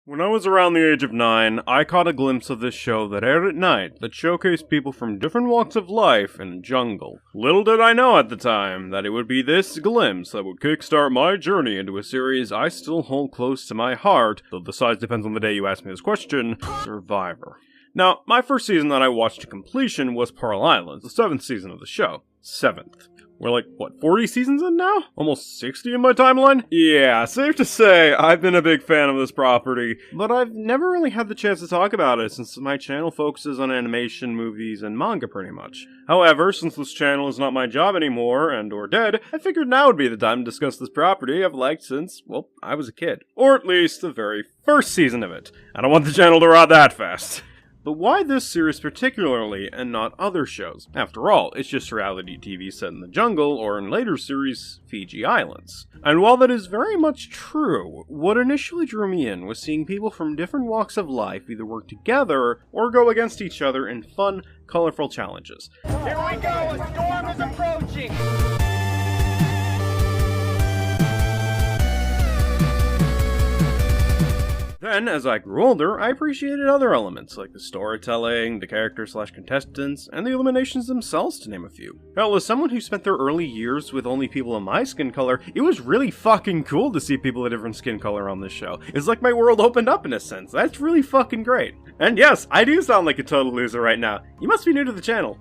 When I was around the age of 9, I caught a glimpse of this show that aired at night that showcased people from different walks of life in a jungle. Little did I know at the time that it would be this glimpse that would kickstart my journey into a series I still hold close to my heart, though the size depends on the day you ask me this question, Survivor. Now, my first season that I watched to completion was Pearl Island, the 7th season of the show. 7th. We're like, 40 seasons in now? Almost 60 in my timeline? Yeah, safe to say, I've been a big fan of this property, but I've never really had the chance to talk about it since my channel focuses on animation, movies, and manga pretty much. However, since this channel is not my job anymore, or dead, I figured now would be the time to discuss this property I've liked since, well, I was a kid. Or at least the very first season of it. I don't want the channel to rot that fast. But why this series particularly, and not other shows? After all, it's just reality TV set in the jungle, or in later series, Fiji Islands. And while that is very much true, what initially drew me in was seeing people from different walks of life either work together, or go against each other in fun, colorful challenges. Here we go, a storm is approaching! Then, as I grew older, I appreciated other elements, like the storytelling, the characters/contestants, and the eliminations themselves, to name a few. Hell, as someone who spent their early years with only people of my skin color, it was really fucking cool to see people of different skin color on this show. It's like my world opened up in a sense. That's really fucking great. And yes, I do sound like a total loser right now. You must be new to the channel.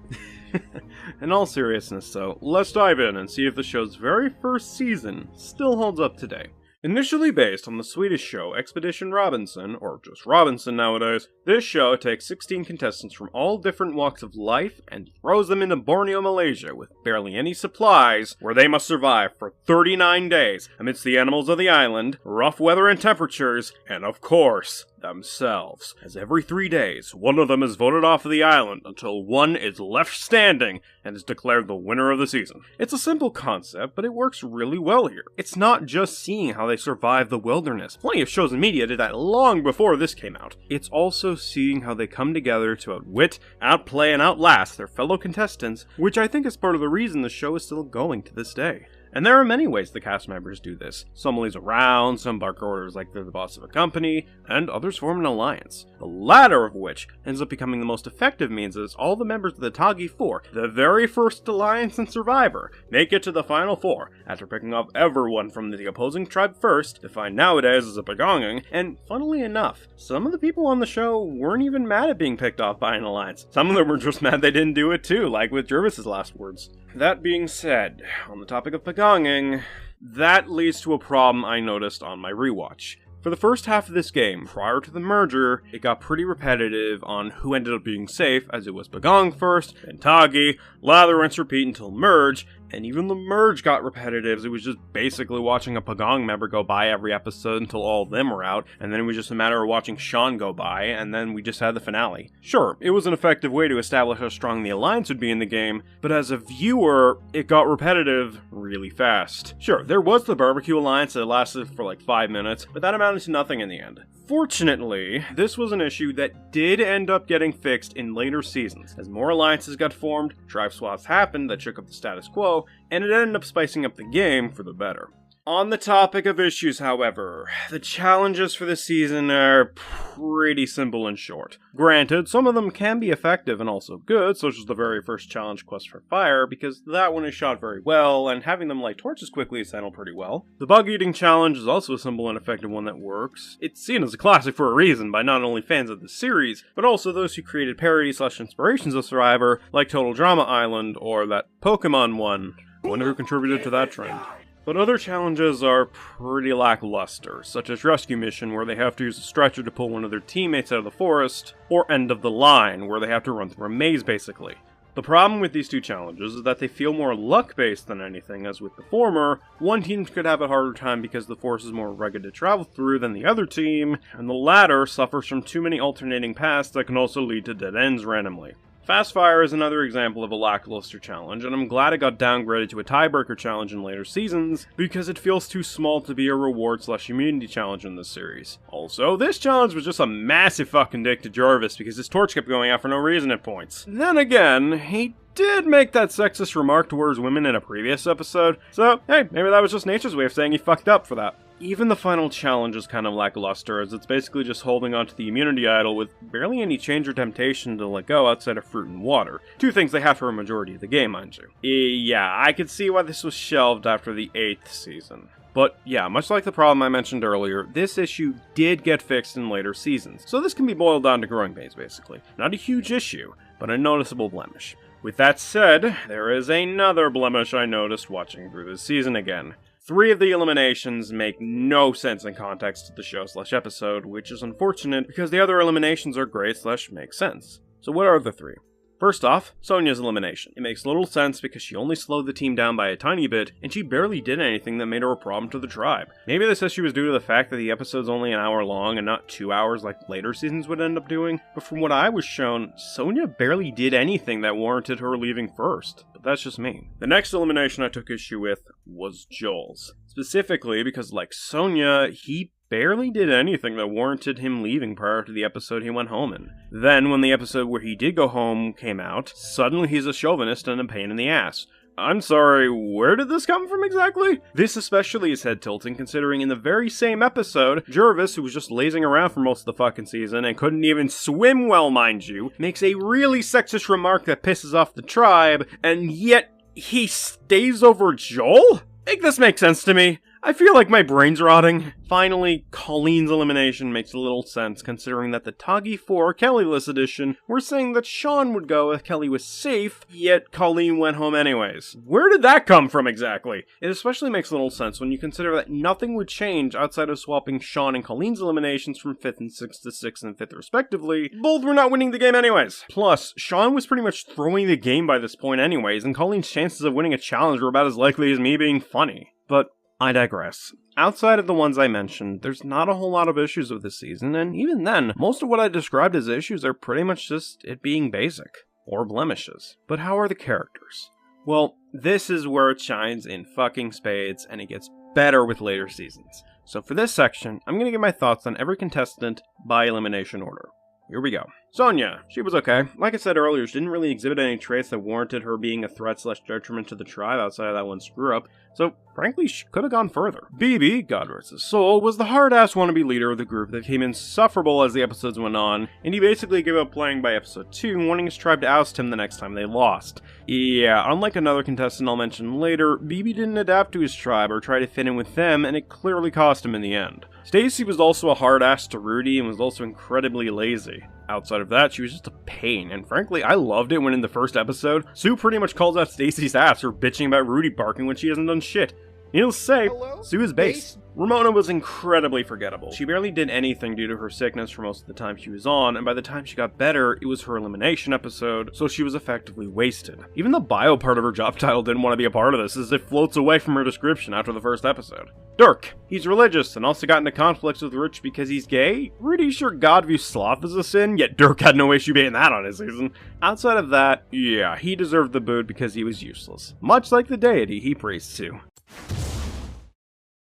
In all seriousness though, let's dive in and see if the show's very first season still holds up today. Initially based on the Swedish show Expedition Robinson, or just Robinson nowadays, this show takes 16 contestants from all different walks of life and throws them into Borneo, Malaysia with barely any supplies, where they must survive for 39 days amidst the animals of the island, rough weather and temperatures, and of course, themselves. As every 3 days, one of them is voted off of the island until one is left standing and is declared the winner of the season. It's a simple concept, but it works really well here. It's not just seeing how they survive the wilderness. Plenty of shows and media did that long before this came out. It's also seeing how they come together to outwit, outplay, and outlast their fellow contestants, which I think is part of the reason the show is still going to this day. And there are many ways the cast members do this. Some laze around, some bark orders like they're the boss of a company, and others form an alliance. The latter of which ends up becoming the most effective means as all the members of the Tagi 4, the very first alliance in Survivor, make it to the final 4, after picking off everyone from the opposing tribe first, defined nowadays as a pagonging, and funnily enough, some of the people on the show weren't even mad at being picked off by an alliance. Some of them were just mad they didn't do it too, like with Jervis's last words. That being said, on the topic of pagonging, that leads to a problem I noticed on my rewatch. For the first half of this game, prior to the merger, it got pretty repetitive on who ended up being safe, as it was Pagong first, then Tagi, lather, rinse, repeat until merge, and even the merge got repetitive, as it was just basically watching a Pagong member go by every episode until all of them were out, and then it was just a matter of watching Sean go by, and then we just had the finale. Sure, it was an effective way to establish how strong the alliance would be in the game, but as a viewer, it got repetitive really fast. Sure, there was the barbecue alliance that lasted for like 5 minutes, but that amounted to nothing in the end. Fortunately, this was an issue that did end up getting fixed in later seasons. As more alliances got formed, tribe swaps happened that shook up the status quo, and it ended up spicing up the game for the better. On the topic of issues, however, the challenges for this season are pretty simple and short. Granted, some of them can be effective and also good, such as the very first challenge, Quest for Fire, because that one is shot very well, and having them light torches quickly is handled pretty well. The Bug Eating Challenge is also a simple and effective one that works. It's seen as a classic for a reason by not only fans of the series, but also those who created parodies/inspirations of Survivor, like Total Drama Island, or that Pokemon one. I wonder who contributed to that trend. But other challenges are pretty lackluster, such as Rescue Mission, where they have to use a stretcher to pull one of their teammates out of the forest, or End of the Line, where they have to run through a maze basically. The problem with these two challenges is that they feel more luck-based than anything, as with the former, one team could have a harder time because the forest is more rugged to travel through than the other team, and the latter suffers from too many alternating paths that can also lead to dead ends randomly. Fast Fire is another example of a lackluster challenge, and I'm glad it got downgraded to a tiebreaker challenge in later seasons, because it feels too small to be a reward/immunity challenge in this series. Also, this challenge was just a massive fucking dick to Jarvis because his torch kept going out for no reason at points. Then again, he did make that sexist remark towards women in a previous episode, so hey, maybe that was just nature's way of saying he fucked up for that. Even the final challenge is kind of lackluster, as it's basically just holding onto the immunity idol with barely any change or temptation to let go outside of fruit and water. Two things they have for a majority of the game, mind you. Yeah, I could see why this was shelved after the 8th season. But yeah, much like the problem I mentioned earlier, this issue did get fixed in later seasons, so this can be boiled down to growing pains basically. Not a huge issue, but a noticeable blemish. With that said, there is another blemish I noticed watching through this season again. 3 of the eliminations make no sense in context to the show/episode, which is unfortunate because the other eliminations are great/make sense. So what are the 3? First off, Sonya's elimination. It makes little sense because she only slowed the team down by a tiny bit, and she barely did anything that made her a problem to the tribe. Maybe this issue was due to the fact that the episode's only an hour long and not 2 hours like later seasons would end up doing, but from what I was shown, Sonya barely did anything that warranted her leaving first. But that's just me. The next elimination I took issue with was Joel's. Specifically because, like Sonya, he barely did anything that warranted him leaving prior to the episode he went home in. Then, when the episode where he did go home came out, suddenly he's a chauvinist and a pain in the ass. I'm sorry, where did this come from exactly? This especially is head-tilting considering in the very same episode, Jervis, who was just lazing around for most of the fucking season and couldn't even swim well, mind you, makes a really sexist remark that pisses off the tribe, and yet he stays over Joel? Make this make sense to me. I feel like my brain's rotting. Finally, Colleen's elimination makes a little sense, considering that the Toggy 4 Kellyless edition were saying that Sean would go if Kelly was safe, yet Colleen went home anyways. Where did that come from exactly? It especially makes little sense when you consider that nothing would change outside of swapping Sean and Colleen's eliminations from 5th and 6th to 6th and 5th respectively. Both were not winning the game anyways. Plus, Sean was pretty much throwing the game by this point anyways, and Colleen's chances of winning a challenge were about as likely as me being funny. But I digress. Outside of the ones I mentioned, there's not a whole lot of issues with this season, and even then, most of what I described as issues are pretty much just it being basic, or blemishes. But how are the characters? Well, this is where it shines in fucking spades, and it gets better with later seasons. So for this section, I'm gonna give my thoughts on every contestant by elimination order. Here we go. Sonya. She was okay. Like I said earlier, she didn't really exhibit any traits that warranted her being a threat/detriment to the tribe outside of that one screw-up, so frankly, she could have gone further. BB, God rest his soul, was the hard-ass wannabe leader of the group that became insufferable as the episodes went on, and he basically gave up playing by episode 2, wanting his tribe to oust him the next time they lost. Yeah, unlike another contestant I'll mention later, BB didn't adapt to his tribe or try to fit in with them, and it clearly cost him in the end. Stacy was also a hard-ass to Rudy and was also incredibly lazy. Outside of that, she was just a pain, and frankly, I loved it when in the first episode, Sue pretty much calls out Stacy's ass for bitching about Rudy barking when she hasn't done shit. Needless to say, Sue is base. Ramona was incredibly forgettable. She barely did anything due to her sickness for most of the time she was on, and by the time she got better, it was her elimination episode, so she was effectively wasted. Even the bio part of her job title didn't want to be a part of this, as it floats away from her description after the first episode. Dirk. He's religious, and also got into conflicts with Rich because he's gay. Pretty sure God views sloth as a sin, yet Dirk had no issue being that on his season. Outside of that, yeah, he deserved the boot because he was useless. Much like the deity he prays to.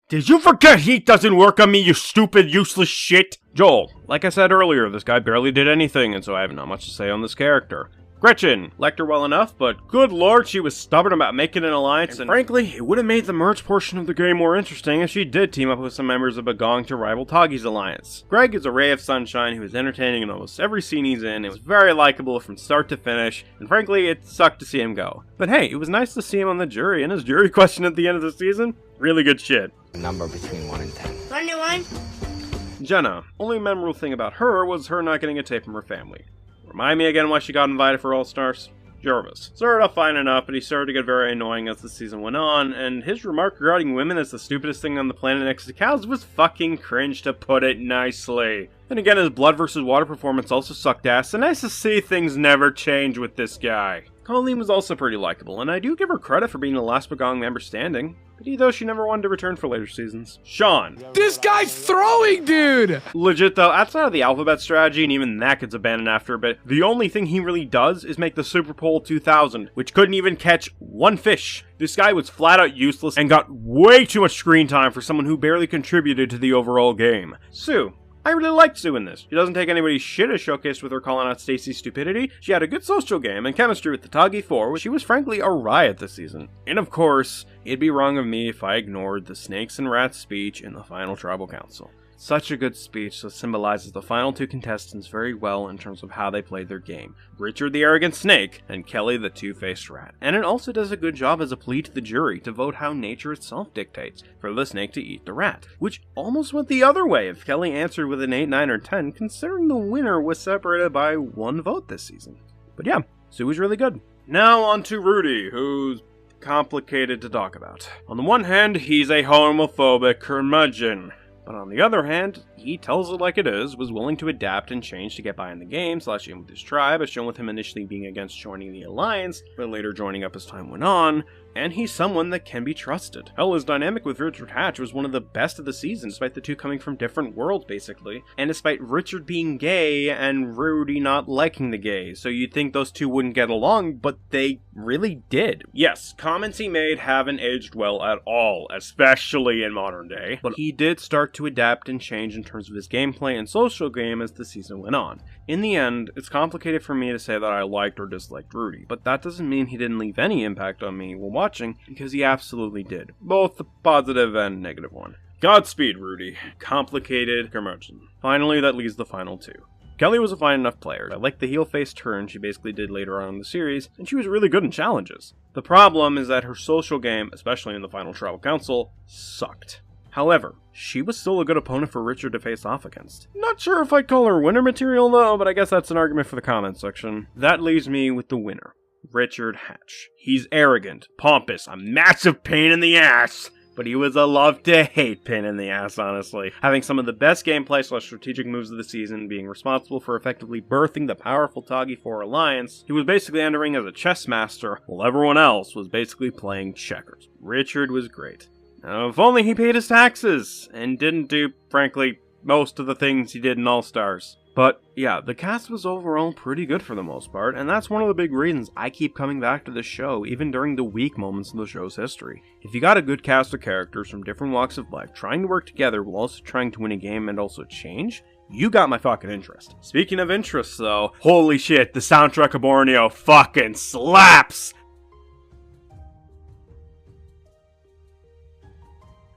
Did you forget heat doesn't work on me, you stupid, useless shit? Joel. Like I said earlier, this guy barely did anything, and so I have not much to say on this character. Gretchen. Liked her well enough, but good lord, she was stubborn about making an alliance, and frankly, it would have made the merge portion of the game more interesting if she did team up with some members of Bagong to rival Toggy's alliance. Greg is a ray of sunshine who is entertaining in almost every scene he's in, and was very likable from start to finish, and frankly, it sucked to see him go. But hey, it was nice to see him on the jury, and his jury question at the end of the season, really good shit. A number between 1 and 10. 21. Jenna. Only memorable thing about her was her not getting a tape from her family. Remind me again why she got invited for All-Stars? Jervis. Started off fine enough, but he started to get very annoying as the season went on, and his remark regarding women as the stupidest thing on the planet next to cows was fucking cringe, to put it nicely. Then again, his blood versus water performance also sucked ass, and nice to see things never change with this guy. Colleen was also pretty likable, and I do give her credit for being the last Bagong member standing. Pity though she never wanted to return for later seasons. Sean. This guy's throwing, dude! Legit though, outside of the alphabet strategy, and even that gets abandoned after a bit, the only thing he really does is make the Super Pole 2000, which couldn't even catch one fish. This guy was flat out useless and got way too much screen time for someone who barely contributed to the overall game. Sue. I really liked Sue in this. She doesn't take anybody's shit as showcased with her calling out Stacy's stupidity. She had a good social game and chemistry with the Toggy 4, which she was frankly a riot this season. And of course, it'd be wrong of me if I ignored the Snakes and Rats speech in the final Tribal Council. Such a good speech that symbolizes the final two contestants very well in terms of how they played their game. Richard the arrogant snake, and Kelly the two-faced rat. And it also does a good job as a plea to the jury to vote how nature itself dictates, for the snake to eat the rat. Which almost went the other way if Kelly answered with an 8, 9, or 10, considering the winner was separated by 1 vote this season. But yeah, Sue was really good. Now on to Rudy, who's complicated to talk about. On the one hand, he's a homophobic curmudgeon. But on the other hand, he tells it like it is, was willing to adapt and change to get by in the game, slashing with his tribe, as shown with him initially being against joining the Alliance, but later joining up as time went on, and he's someone that can be trusted. Hell, his dynamic with Richard Hatch was one of the best of the season, despite the two coming from different worlds, basically, and despite Richard being gay and Rudy not liking the gays, so you'd think those two wouldn't get along, but they really did. Yes, comments he made haven't aged well at all, especially in modern day, but he did start to adapt and change in terms of his gameplay and social game as the season went on. In the end, it's complicated for me to say that I liked or disliked Rudy, but that doesn't mean he didn't leave any impact on me while watching, because he absolutely did. Both the positive and negative one. Godspeed, Rudy. Complicated curmudgeon. Finally, that leaves the final two. Kelly was a fine enough player. I liked the heel-face turn she basically did later on in the series, and she was really good in challenges. The problem is that her social game, especially in the final Tribal Council, sucked. However, she was still a good opponent for Richard to face off against. Not sure if I'd call her winner material though, but I guess that's an argument for the comment section. That leaves me with the winner, Richard Hatch. He's arrogant, pompous, a massive pain in the ass, but he was a love-to-hate pain in the ass, honestly. Having some of the best gameplay / strategic moves of the season, being responsible for effectively birthing the powerful Toggy 4 alliance, he was basically entering as a chess master, while everyone else was basically playing checkers. Richard was great. Now, if only he paid his taxes, and didn't do, frankly, most of the things he did in All-Stars. But, yeah, the cast was overall pretty good for the most part, and that's one of the big reasons I keep coming back to this show, even during the weak moments of the show's history. If you got a good cast of characters from different walks of life trying to work together while also trying to win a game and also change, you got my fucking interest. Speaking of interest, though, holy shit, the soundtrack of Borneo fucking slaps!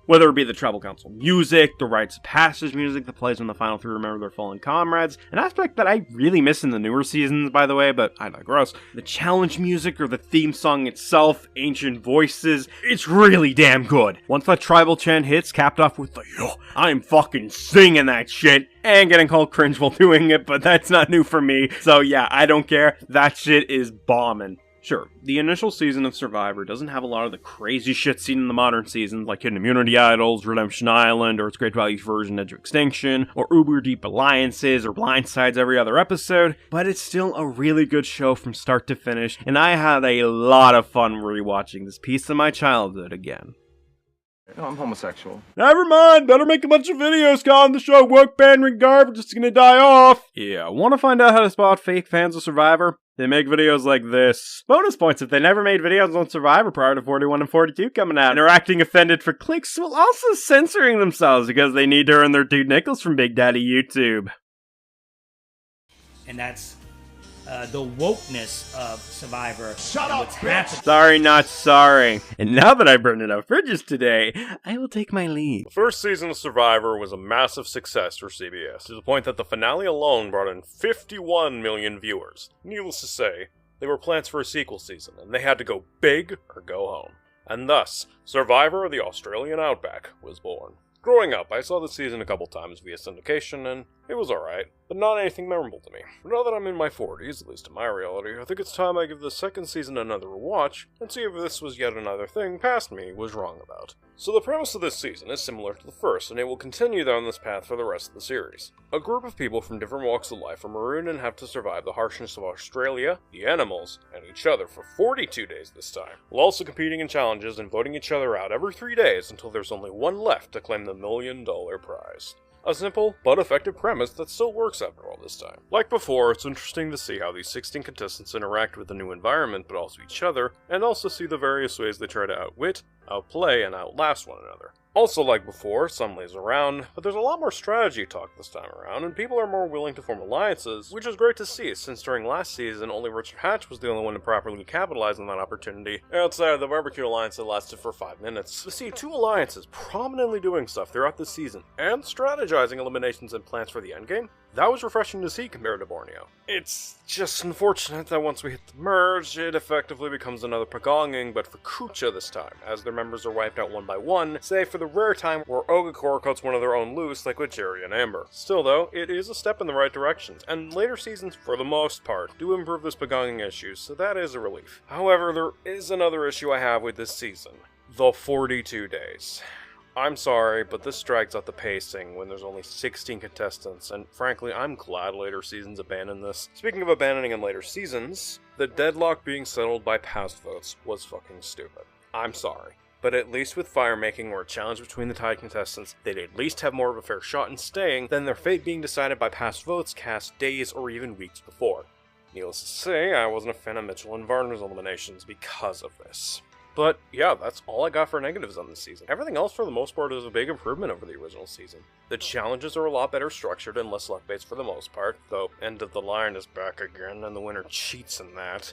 Whether it be the Tribal Council music, the rites of passage music that plays when the final three remember their fallen comrades, an aspect that I really miss in the newer seasons, by the way, but I digress. The challenge music or the theme song itself, ancient voices, it's really damn good. Once that tribal chant hits, capped off with the yo, I'm fucking singing that shit, and getting called cringe while doing it, but that's not new for me, so yeah, I don't care, that shit is bombing. Sure, the initial season of Survivor doesn't have a lot of the crazy shit seen in the modern seasons, like Hidden Immunity Idols, Redemption Island, or its Great Value version Edge of Extinction, or uber deep alliances, or blindsides every other episode, but it's still a really good show from start to finish, and I had a lot of fun rewatching this piece of my childhood again. No, I'm homosexual. Never mind, better make a bunch of videos calling the show woke pandering garbage, it's gonna die off. Yeah, wanna find out how to spot fake fans of Survivor? They make videos like this. Bonus points if they never made videos on Survivor prior to 41 and 42 coming out. Interacting offended for clicks while also censoring themselves because they need to earn their 2 nickels from Big Daddy YouTube. And that's the wokeness of Survivor. Shut up, bitch! Sorry, not sorry. And now that I burned enough bridges today, I will take my leave. The first season of Survivor was a massive success for CBS, to the point that the finale alone brought in 51 million viewers. Needless to say, they were plans for a sequel season, and they had to go big or go home. And thus, Survivor of the Australian Outback was born. Growing up, I saw the season a couple times via syndication, and it was alright, but not anything memorable to me. But now that I'm in my 40s, at least in my reality, I think it's time I give the second season another watch, and see if this was yet another thing past me was wrong about. So the premise of this season is similar to the first, and it will continue down this path for the rest of the series. A group of people from different walks of life are marooned and have to survive the harshness of Australia, the animals, and each other for 42 days this time, while also competing in challenges and voting each other out every 3 days until there's only one left to claim the $1 million prize. A simple, but effective premise that still works after all this time. Like before, it's interesting to see how these 16 contestants interact with the new environment, but also each other, and also see the various ways they try to outwit, outplay, and outlast one another. Also, like before, some lays around, but there's a lot more strategy talk this time around, and people are more willing to form alliances, which is great to see, since during last season, only Richard Hatch was the only one to properly capitalize on that opportunity, outside of the barbecue alliance that lasted for 5 minutes. To see 2 alliances prominently doing stuff throughout the season, and strategizing eliminations and plans for the endgame, that was refreshing to see compared to Borneo. It's just unfortunate that once we hit the merge, it effectively becomes another pagonging, but for Kucha this time, as their members are wiped out one by one, save for the rare time where Ogakor cuts one of their own loose like with Jerry and Amber. Still though, it is a step in the right direction, and later seasons, for the most part, do improve this pagonging issue, so that is a relief. However, there is another issue I have with this season. The 42 days. I'm sorry, but this drags out the pacing when there's only 16 contestants, and frankly, I'm glad later seasons abandoned this. Speaking of abandoning in later seasons, the deadlock being settled by past votes was fucking stupid. I'm sorry. But at least with fire making or a challenge between the tied contestants, they'd at least have more of a fair shot in staying than their fate being decided by past votes cast days or even weeks before. Needless to say, I wasn't a fan of Mitchell and Varner's eliminations because of this. But yeah, that's all I got for negatives on this season. Everything else for the most part is a big improvement over the original season. The challenges are a lot better structured and less luck-based for the most part, though End of the Line is back again and the winner cheats in that.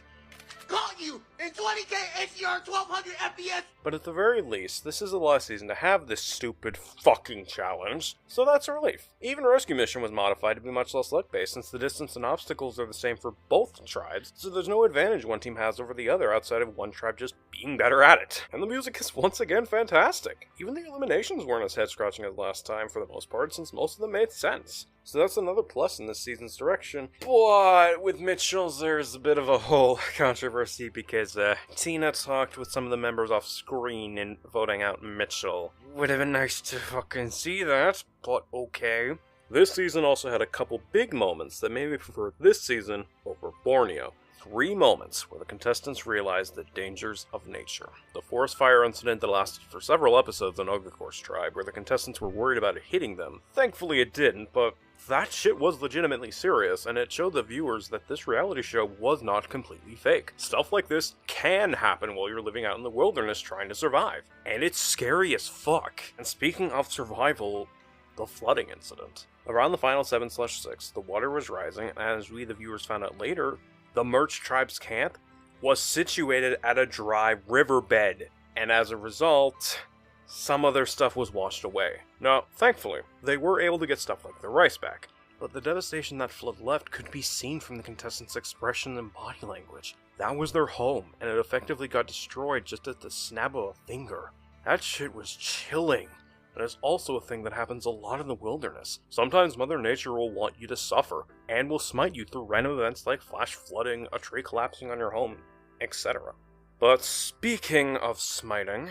Caught you in 20K HDR 1200 FPS. But at the very least, this is the last season to have this stupid fucking challenge, so that's a relief. Even Rescue Mission was modified to be much less luck-based since the distance and obstacles are the same for both tribes, so there's no advantage one team has over the other outside of one tribe just being better at it. And the music is once again fantastic. Even the eliminations weren't as head-scratching as last time for the most part, since most of them made sense. So that's another plus in this season's direction. But with Mitchell's, there's a bit of a whole controversy because Tina talked with some of the members off screen in voting out Mitchell. Would have been nice to fucking see that, but okay. This season also had a couple big moments that made me prefer this season over Borneo. 3 moments where the contestants realized the dangers of nature. The forest fire incident that lasted for several episodes on Ogakor's tribe, where the contestants were worried about it hitting them. Thankfully it didn't, but that shit was legitimately serious, and it showed the viewers that this reality show was not completely fake. Stuff like this can happen while you're living out in the wilderness trying to survive. And it's scary as fuck. And speaking of survival, the flooding incident. Around the final 7/6, the water was rising, and as we the viewers found out later, the merged tribe's camp was situated at a dry riverbed, and as a result, some of their stuff was washed away. Now, thankfully, they were able to get stuff like their rice back, but the devastation that flood left could be seen from the contestants' expression and body language. That was their home, and it effectively got destroyed just at the snap of a finger. That shit was chilling. And it's also a thing that happens a lot in the wilderness. Sometimes Mother Nature will want you to suffer, and will smite you through random events like flash flooding, a tree collapsing on your home, etc. But speaking of smiting...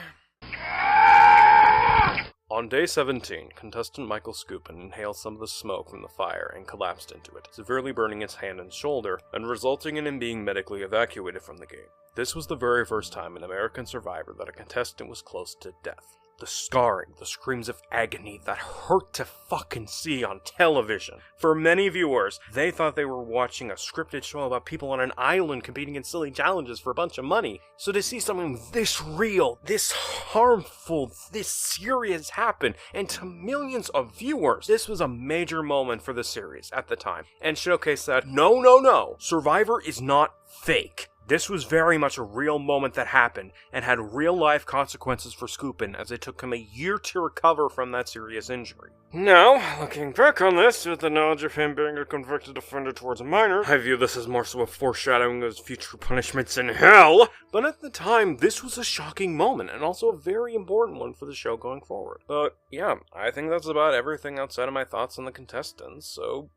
On day 17, contestant Michael Scoopin inhaled some of the smoke from the fire and collapsed into it, severely burning his hand and shoulder, and resulting in him being medically evacuated from the game. This was the very first time in American Survivor that a contestant was close to death. The scarring, the screams of agony that hurt to fucking see on television. For many viewers, they thought they were watching a scripted show about people on an island competing in silly challenges for a bunch of money. So to see something this real, this harmful, this serious happen, and to millions of viewers, this was a major moment for the series at the time, and showcased that no, Survivor is not fake. This was very much a real moment that happened, and had real-life consequences for Scoopin, as it took him a year to recover from that serious injury. Now, looking back on this, with the knowledge of him being a convicted offender towards a minor, I view this as more so a foreshadowing of his future punishments in hell. But at the time, this was a shocking moment, and also a very important one for the show going forward. But yeah, I think that's about everything outside of my thoughts on the contestants, so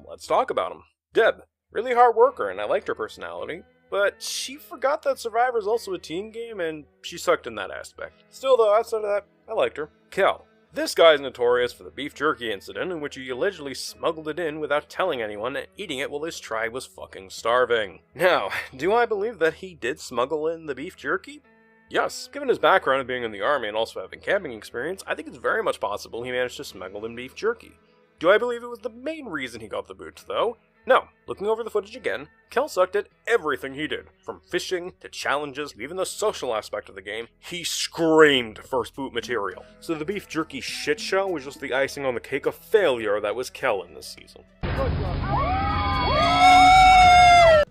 let's talk about them. Deb, really hard worker, and I liked her personality. But she forgot that Survivor is also a team game, and she sucked in that aspect. Still though, outside of that, I liked her. Kel. This guy's notorious for the beef jerky incident in which he allegedly smuggled it in without telling anyone and eating it while his tribe was fucking starving. Now, do I believe that he did smuggle in the beef jerky? Yes. Given his background of being in the army and also having camping experience, I think it's very much possible he managed to smuggle in beef jerky. Do I believe it was the main reason he got the boot, though? No. Looking over the footage again, Kel sucked at everything he did. From fishing, to challenges, to even the social aspect of the game, he screamed first boot material. So the beef jerky shit show was just the icing on the cake of failure that was Kel in this season.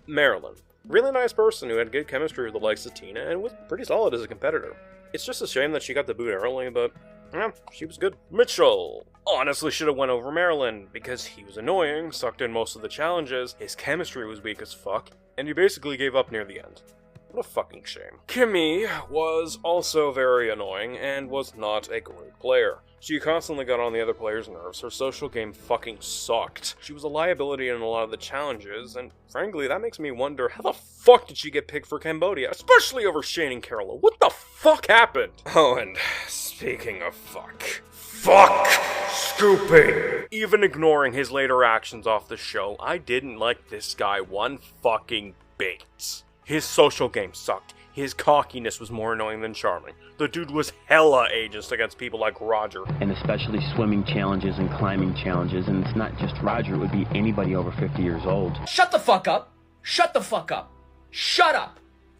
Marilyn. Really nice person who had good chemistry with the likes of Tina and was pretty solid as a competitor. It's just a shame that she got the boot early, but yeah, she was good. Mitchell honestly should have went over Marilyn because he was annoying, sucked in most of the challenges, his chemistry was weak as fuck, and he basically gave up near the end. What a fucking shame. Kimmy was also very annoying and was not a great player. She constantly got on the other players' nerves, her social game fucking sucked. She was a liability in a lot of the challenges, and frankly, that makes me wonder how the fuck did she get picked for Cambodia, especially over Shane and Carola? What the fuck happened? Oh, and speaking of fuck. Fuck Scooping! Even ignoring his later actions off the show, I didn't like this guy one fucking bit. His social game sucked. His cockiness was more annoying than charming. The dude was hella ageist against people like Roger. And especially swimming challenges and climbing challenges, and it's not just Roger, it would be anybody over 50 years old. Shut the fuck up! Shut the fuck up! Shut up!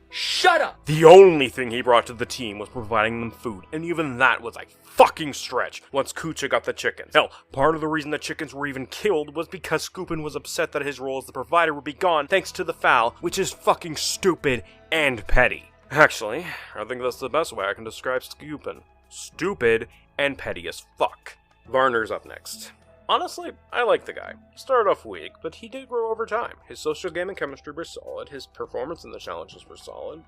Shut up! The only thing he brought to the team was providing them food, and even that was a fucking stretch once Kucha got the chickens. Hell, part of the reason the chickens were even killed was because Scoopin was upset that his role as the provider would be gone thanks to the fowl, which is fucking stupid and petty. Actually, I think that's the best way I can describe Scoopin. Stupid and petty as fuck. Varner's up next. Honestly, I like the guy. He started off weak, but he did grow over time. His social game and chemistry were solid, his performance in the challenges were solid.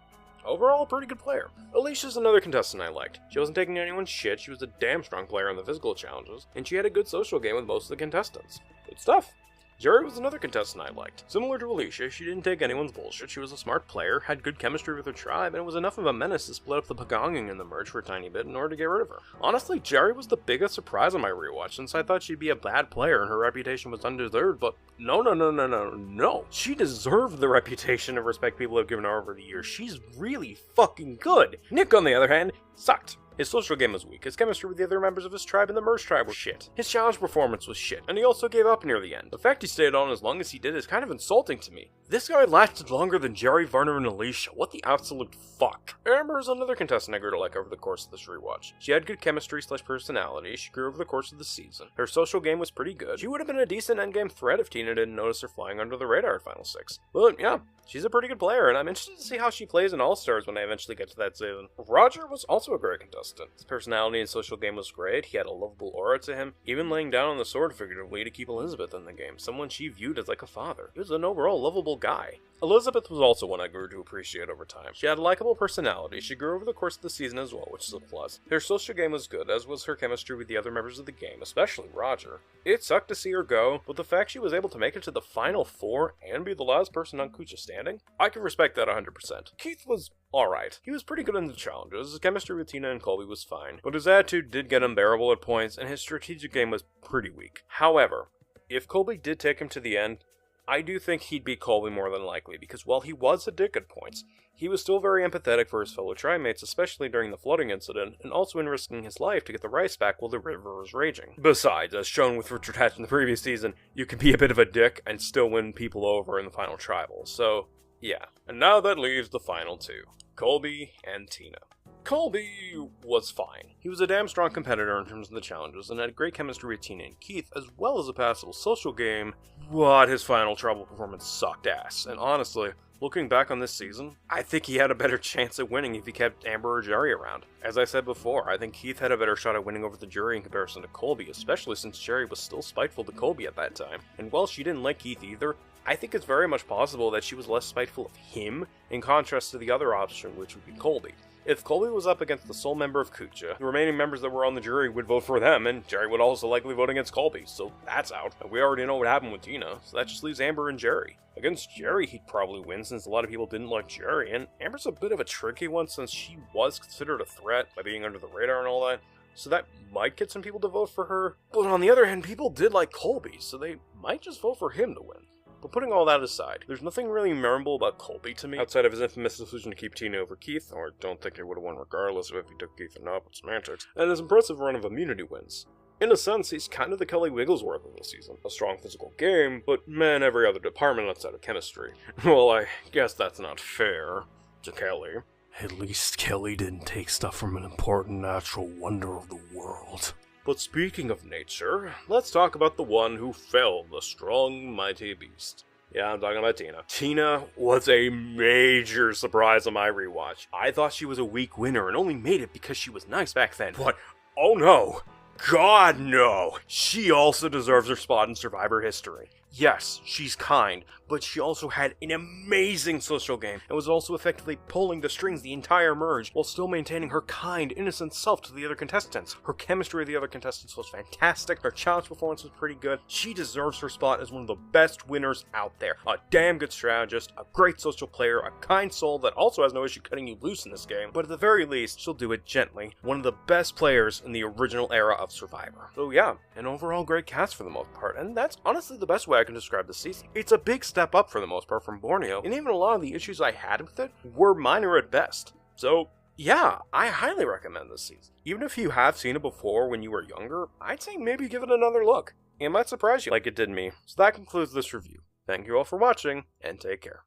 Overall, a pretty good player. Alicia's another contestant I liked. She wasn't taking anyone's shit, she was a damn strong player in the physical challenges, and she had a good social game with most of the contestants. Good stuff. Jerry was another contestant I liked. Similar to Alicia, she didn't take anyone's bullshit, she was a smart player, had good chemistry with her tribe, and was enough of a menace to split up the Pagonging in the merge for a tiny bit in order to get rid of her. Honestly, Jerry was the biggest surprise on my rewatch, since I thought she'd be a bad player and her reputation was undeserved, but no. She deserved the reputation and respect people have given her over the years. She's really fucking good. Nick, on the other hand, sucked. His social game was weak, his chemistry with the other members of his tribe and the merge tribe was shit. His challenge performance was shit, and he also gave up near the end. The fact he stayed on as long as he did is kind of insulting to me. This guy lasted longer than Jerry, Varner, and Alicia. What the absolute fuck? Amber is another contestant I grew to like over the course of this rewatch. She had good chemistry / personality, she grew over the course of the season. Her social game was pretty good. She would have been a decent endgame threat if Tina didn't notice her flying under the radar at Final 6. But yeah, she's a pretty good player, and I'm interested to see how she plays in All-Stars when I eventually get to that season. Roger was also a great contestant. His personality and social game was great, he had a lovable aura to him, even laying down on the sword figuratively to keep Elizabeth in the game, someone she viewed as like a father. He was an overall lovable guy. Elizabeth was also one I grew to appreciate over time. She had a likable personality, she grew over the course of the season as well, which is a plus. Her social game was good, as was her chemistry with the other members of the game, especially Roger. It sucked to see her go, but the fact she was able to make it to the final 4 and be the last person on Kucha standing, I can respect that 100%. Keith was alright. He was pretty good in the challenges, his chemistry with Tina and Colby was fine, but his attitude did get unbearable at points, and his strategic game was pretty weak. However, if Colby did take him to the end, I do think he'd beat Colby more than likely, because while he was a dick at points, he was still very empathetic for his fellow tri-mates, especially during the flooding incident, and also in risking his life to get the rice back while the river was raging. Besides, as shown with Richard Hatch in the previous season, you can be a bit of a dick and still win people over in the final tribal, so yeah. And now that leaves the final 2, Colby and Tina. Colby was fine. He was a damn strong competitor in terms of the challenges, and had great chemistry with Tina and Keith, as well as a passable social game, but his final tribal performance sucked ass, and honestly, looking back on this season, I think he had a better chance at winning if he kept Amber or Jerry around. As I said before, I think Keith had a better shot at winning over the jury in comparison to Colby, especially since Jerry was still spiteful to Colby at that time, and while she didn't like Keith either, I think it's very much possible that she was less spiteful of him, in contrast to the other option, which would be Colby. If Colby was up against the sole member of Kucha, the remaining members that were on the jury would vote for them, and Jerry would also likely vote against Colby, so that's out. And we already know what happened with Tina, so that just leaves Amber and Jerry. Against Jerry, he'd probably win since a lot of people didn't like Jerry, and Amber's a bit of a tricky one since she was considered a threat by being under the radar and all that, so that might get some people to vote for her. But on the other hand, people did like Colby, so they might just vote for him to win. But putting all that aside, there's nothing really memorable about Colby to me, outside of his infamous decision to keep Tina over Keith, or don't think he would have won regardless of if he took Keith or not, but semantics, and his impressive run of immunity wins. In a sense, he's kind of the Kelly Wigglesworth of the season. A strong physical game, but man, every other department outside of chemistry. Well, I guess that's not fair to Kelly. At least Kelly didn't take stuff from an important natural wonder of the world. But speaking of nature, let's talk about the one who felled the strong, mighty beast. Yeah, I'm talking about Tina. Tina was a major surprise on my rewatch. I thought she was a weak winner and only made it because she was nice back then. But, oh no! God no! She also deserves her spot in Survivor history. Yes, she's kind, but she also had an amazing social game and was also effectively pulling the strings the entire merge while still maintaining her kind, innocent self to the other contestants. Her chemistry with the other contestants was fantastic, her challenge performance was pretty good. She deserves her spot as one of the best winners out there. A damn good strategist, a great social player, a kind soul that also has no issue cutting you loose in this game, but at the very least, she'll do it gently. One of the best players in the original era of Survivor. So yeah, an overall great cast for the most part, and that's honestly the best way I can describe the season. It's a big step up for the most part from Borneo, and even a lot of the issues I had with it were minor at best. So yeah, I highly recommend this season. Even if you have seen it before when you were younger, I'd say maybe give it another look. It might surprise you like it did me. So that concludes this review. Thank you all for watching, and take care.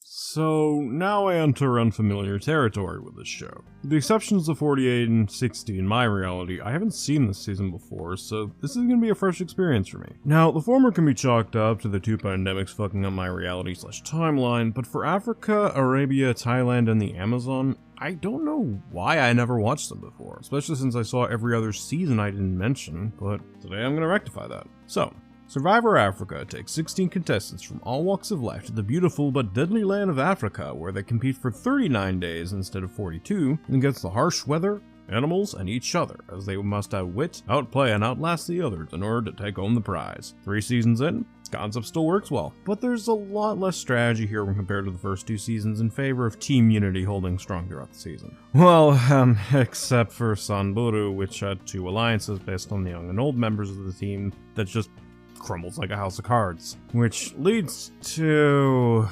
So, now I enter unfamiliar territory with this show. With the exceptions of 48 and 60 in my reality, I haven't seen this season before, so this is going to be a fresh experience for me. Now, the former can be chalked up to the two pandemics fucking up my reality/timeline, but for Africa, Arabia, Thailand, and the Amazon, I don't know why I never watched them before, especially since I saw every other season I didn't mention, but today I'm going to rectify that. So, Survivor Africa takes 16 contestants from all walks of life to the beautiful but deadly land of Africa, where they compete for 39 days instead of 42, against the harsh weather, animals, and each other, as they must outwit, outplay, and outlast the others in order to take home the prize. 3 seasons in, the concept still works well, but there's a lot less strategy here when compared to the first 2 seasons in favor of team unity holding strong throughout the season. Well, except for Sanburu, which had 2 alliances based on the young and old members of the team that just crumbles like a house of cards. Which leads to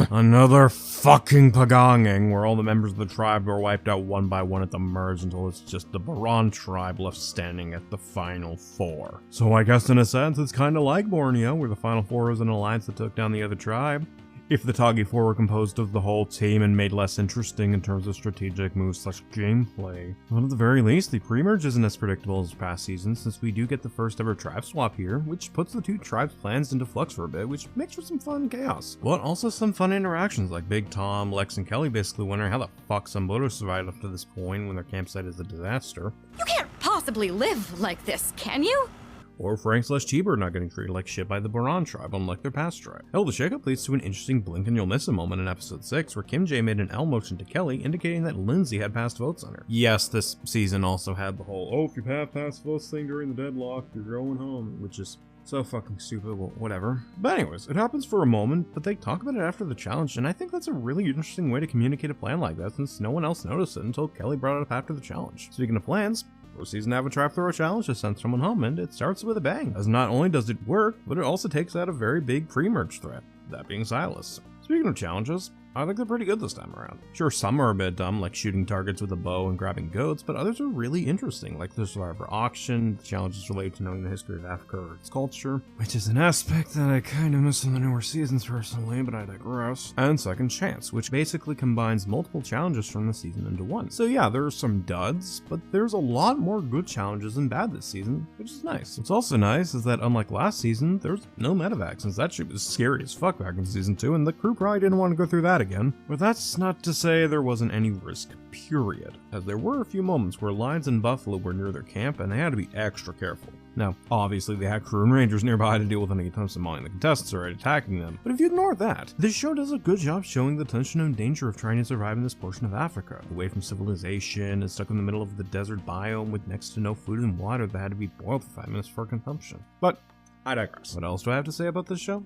another fucking pagonging where all the members of the tribe are wiped out one by one at the merge until it's just the Baran tribe left standing at the final 4. So I guess in a sense it's kinda like Borneo, where the final 4 is an alliance that took down the other tribe. If the Toggy 4 were composed of the whole team and made less interesting in terms of strategic moves/gameplay. But at the very least, the pre-merge isn't as predictable as past seasons, since we do get the first ever tribe swap here, which puts the 2 tribes' plans into flux for a bit, which makes for some fun chaos. But also some fun interactions, like Big Tom, Lex, and Kelly basically wondering how the fuck Samburu survived up to this point when their campsite is a disaster. You can't possibly live like this, can you? Or Frank/T-Bird not getting treated like shit by the Baran tribe, unlike their past tribe. Hell, the shakeup leads to an interesting blink and you'll miss a moment in episode 6 where Kim J made an L motion to Kelly, indicating that Lindsay had passed votes on her. Yes, this season also had the whole, oh, if you have passed votes thing during the deadlock, you're going home, which is so fucking stupid, well, whatever. But anyways, it happens for a moment, but they talk about it after the challenge, and I think that's a really interesting way to communicate a plan like that, since no one else noticed it until Kelly brought it up after the challenge. Speaking of plans, first season to have a trap throw challenge to send someone home, and it starts with a bang, as not only does it work, but it also takes out a very big pre-merge threat, that being Silas. Speaking of challenges, I think they're pretty good this time around. Sure, some are a bit dumb, like shooting targets with a bow and grabbing goats, but others are really interesting, like the Survivor Auction, the challenges related to knowing the history of Africa or its culture, which is an aspect that I kind of miss in the newer seasons personally, but I digress. And Second Chance, which basically combines multiple challenges from the season into one. So yeah, there are some duds, but there's a lot more good challenges than bad this season, which is nice. What's also nice is that unlike last season, there's no medevac, since that shit was scary as fuck back in season 2, and the crew probably didn't want to go through that again. But that's not to say there wasn't any risk, period, as there were a few moments where lions and buffalo were near their camp and they had to be extra careful. Now, obviously they had crew and rangers nearby to deal with any attempts of mauling the contestants or attacking them, but if you ignore that, this show does a good job showing the tension and danger of trying to survive in this portion of Africa, away from civilization and stuck in the middle of the desert biome with next to no food and water that had to be boiled for 5 minutes for consumption. But I digress. What else do I have to say about this show?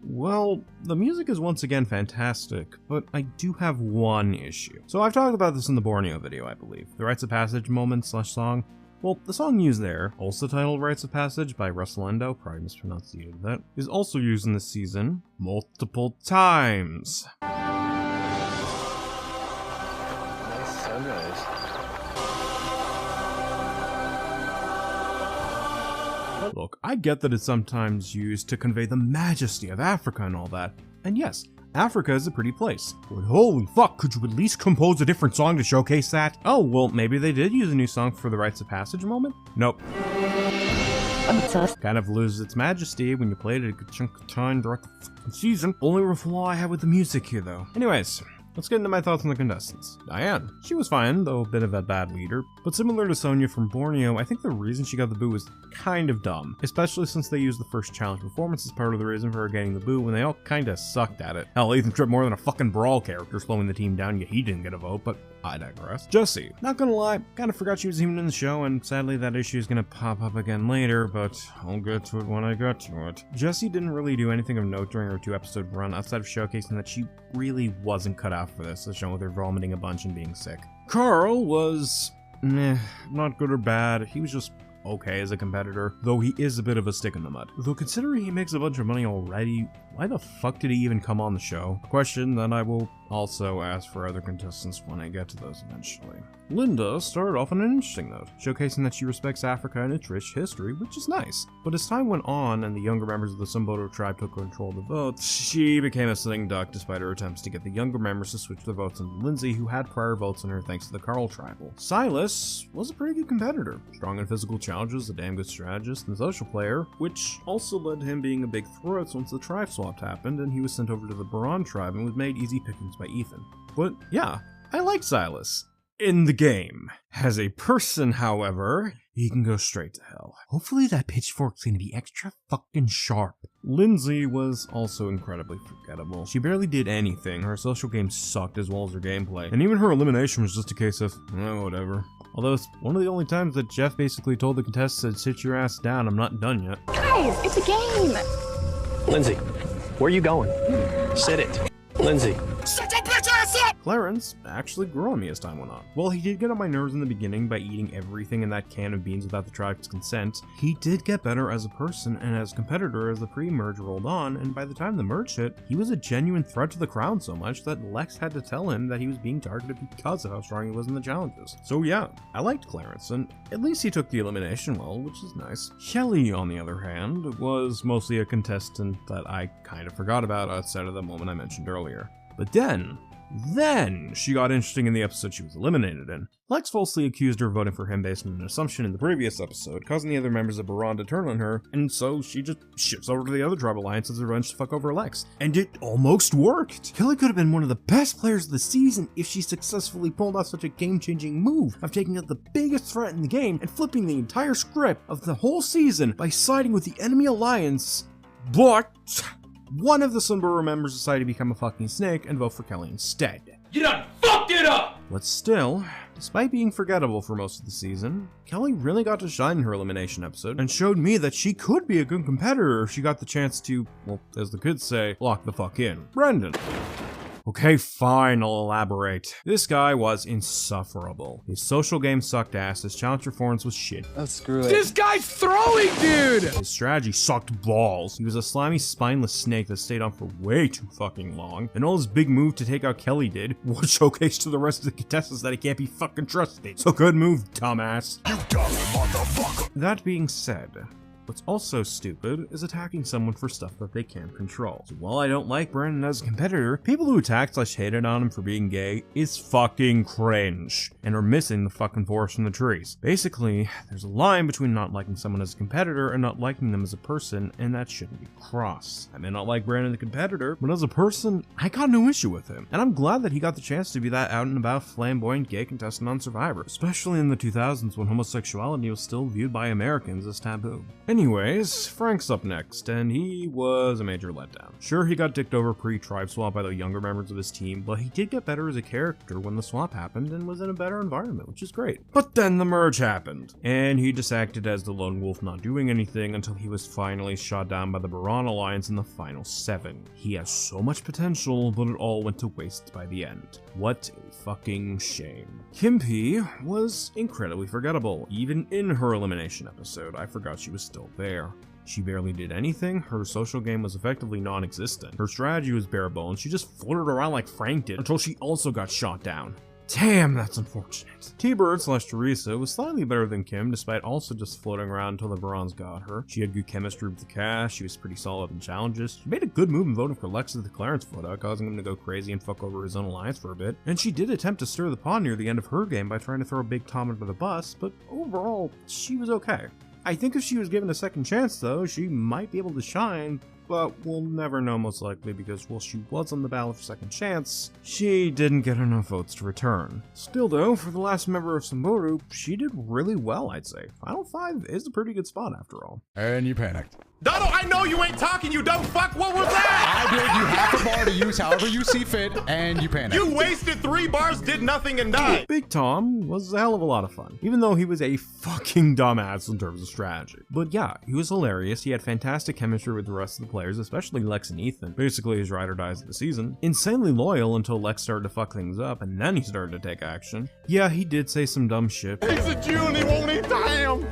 Well, the music is once again fantastic, but I do have one issue. So I've talked about this in the Borneo video, I believe. The Rites of Passage moment/song. Well, the song used there, also titled Rites of Passage by Russell Endo, probably mispronounced that, is also used in this season multiple times. Nice sunrise. Look, I get that it's sometimes used to convey the majesty of Africa and all that, and yes, Africa is a pretty place. But holy fuck, could you at least compose a different song to showcase that? Oh, well, maybe they did use a new song for the rites of passage moment? Nope. Kind of loses its majesty when you played it a good chunk of time throughout the fucking season. Only flaw I have with the music here, though. Anyways, let's get into my thoughts on the contestants. Diane. She was fine, though a bit of a bad leader. But similar to Sonia from Borneo, I think the reason she got the boo was kind of dumb. Especially since they used the first challenge performance as part of the reason for her getting the boo when they all kinda sucked at it. Hell, Ethan tripped more than a fucking Brawl character slowing the team down, yet he didn't get a vote, but I digress. Jessie. Not gonna lie, kinda forgot she was even in the show, and sadly that issue is gonna pop up again later, but I'll get to it when I get to it. Jessie didn't really do anything of note during her 2-episode run outside of showcasing that she really wasn't cut out for this, as shown with her vomiting a bunch and being sick. Carl was not good or bad. He was just okay as a competitor, though he is a bit of a stick in the mud. Though considering he makes a bunch of money already, why the fuck did he even come on the show? A question that I will also ask for other contestants when I get to those eventually. Linda started off on an interesting note, showcasing that she respects Africa and its rich history, which is nice. But as time went on and the younger members of the Sumboto tribe took control of the votes, she became a sitting duck despite her attempts to get the younger members to switch their votes into Lindsay, who had prior votes on her thanks to the Carl tribal. Silas was a pretty good competitor, strong in physical challenges, a damn good strategist, and social player, which also led to him being a big threat once the tribe swap happened and he was sent over to the Baran tribe and was made easy pickings by Ethan. But yeah, I like Silas. In the game. As a person, however, he can go straight to hell. Hopefully that pitchfork's gonna be extra fucking sharp. Lindsay was also incredibly forgettable. She barely did anything, her social game sucked as well as her gameplay, and even her elimination was just a case of, whatever. Although it's one of the only times that Jeff basically told the contestant, sit your ass down, I'm not done yet. Guys, it's a game! Lindsay, where are you going? Sit it. Lindsay. Shut your bitch ass up! Clarence actually grew on me as time went on. While he did get on my nerves in the beginning by eating everything in that can of beans without the tribe's consent, he did get better as a person and as a competitor as the pre-merge rolled on, and by the time the merge hit, he was a genuine threat to the crown so much that Lex had to tell him that he was being targeted because of how strong he was in the challenges. So yeah, I liked Clarence, and at least he took the elimination well, which is nice. Kelly, on the other hand, was mostly a contestant that I kind of forgot about outside of the moment I mentioned earlier. But then she got interesting in the episode she was eliminated in. Lex falsely accused her of voting for him based on an assumption in the previous episode, causing the other members of Baran to turn on her, and so she just shifts over to the other tribe alliance as revenge to fuck over Lex. And it almost worked! Kelly could have been one of the best players of the season if she successfully pulled off such a game-changing move of taking out the biggest threat in the game and flipping the entire script of the whole season by siding with the enemy alliance, but one of the Sunboro members decided to become a fucking snake and vote for Kelly instead. You done fucked it up! But still, despite being forgettable for most of the season, Kelly really got to shine in her elimination episode and showed me that she could be a good competitor if she got the chance to, well, as the kids say, lock the fuck in. Brendan. Okay, fine, I'll elaborate. This guy was insufferable. His social game sucked ass, his challenge performance was shit. Oh, screw it. This guy's throwing, dude! His strategy sucked balls. He was a slimy, spineless snake that stayed on for way too fucking long. And all his big move to take out Kelly did was showcase to the rest of the contestants that he can't be fucking trusted. So good move, dumbass. You dumb motherfucker. That being said, what's also stupid is attacking someone for stuff that they can't control. So while I don't like Brandon as a competitor, people who attacked/hated on him for being gay is fucking cringe and are missing the fucking forest from the trees. Basically, there's a line between not liking someone as a competitor and not liking them as a person, and that shouldn't be crossed. I may not like Brandon the competitor, but as a person, I got no issue with him. And I'm glad that he got the chance to be that out and about flamboyant gay contestant on Survivor, especially in the 2000s when homosexuality was still viewed by Americans as taboo. Anyways, Frank's up next, and he was a major letdown. Sure, he got dicked over pre-tribe swap by the younger members of his team, but he did get better as a character when the swap happened and was in a better environment, which is great. But then the merge happened, and he just acted as the lone wolf not doing anything until he was finally shot down by the Baran Alliance in the final 7. He has so much potential, but it all went to waste by the end. What a fucking shame. Kimpi was incredibly forgettable. Even in her elimination episode, I forgot she was still there. She barely did anything, her social game was effectively non-existent. Her strategy was bare bones, she just floated around like Frank did until she also got shot down. Damn, that's unfortunate. T-Bird / Teresa was slightly better than Kim, despite also just floating around until the Barons got her. She had good chemistry with the cast, she was pretty solid in challenges. She made a good move in voting for Lex as the Clarence photo, causing him to go crazy and fuck over his own alliance for a bit. And she did attempt to stir the pot near the end of her game by trying to throw Big Tom under the bus, but overall, she was okay. I think if she was given a second chance though, she might be able to shine, but we'll never know most likely because while she was on the ballot for second chance, she didn't get enough votes to return. Still though, for the last member of Samburu, she did really well, I'd say. Final 5 is a pretty good spot after all. And you panicked. Dodo, I know you ain't talking, you dumb fuck. What was that? I did. You have a bar to use however you see fit, and you panicked. You wasted 3 bars, did nothing, and died. Big Tom was a hell of a lot of fun, even though he was a fucking dumbass in terms of strategy. But yeah, he was hilarious. He had fantastic chemistry with the rest of the players, especially Lex and Ethan, basically his ride or dies of the season. Insanely loyal until Lex started to fuck things up, and then he started to take action. Yeah, he did say some dumb shit. He's a Jew and he won't eat the ham.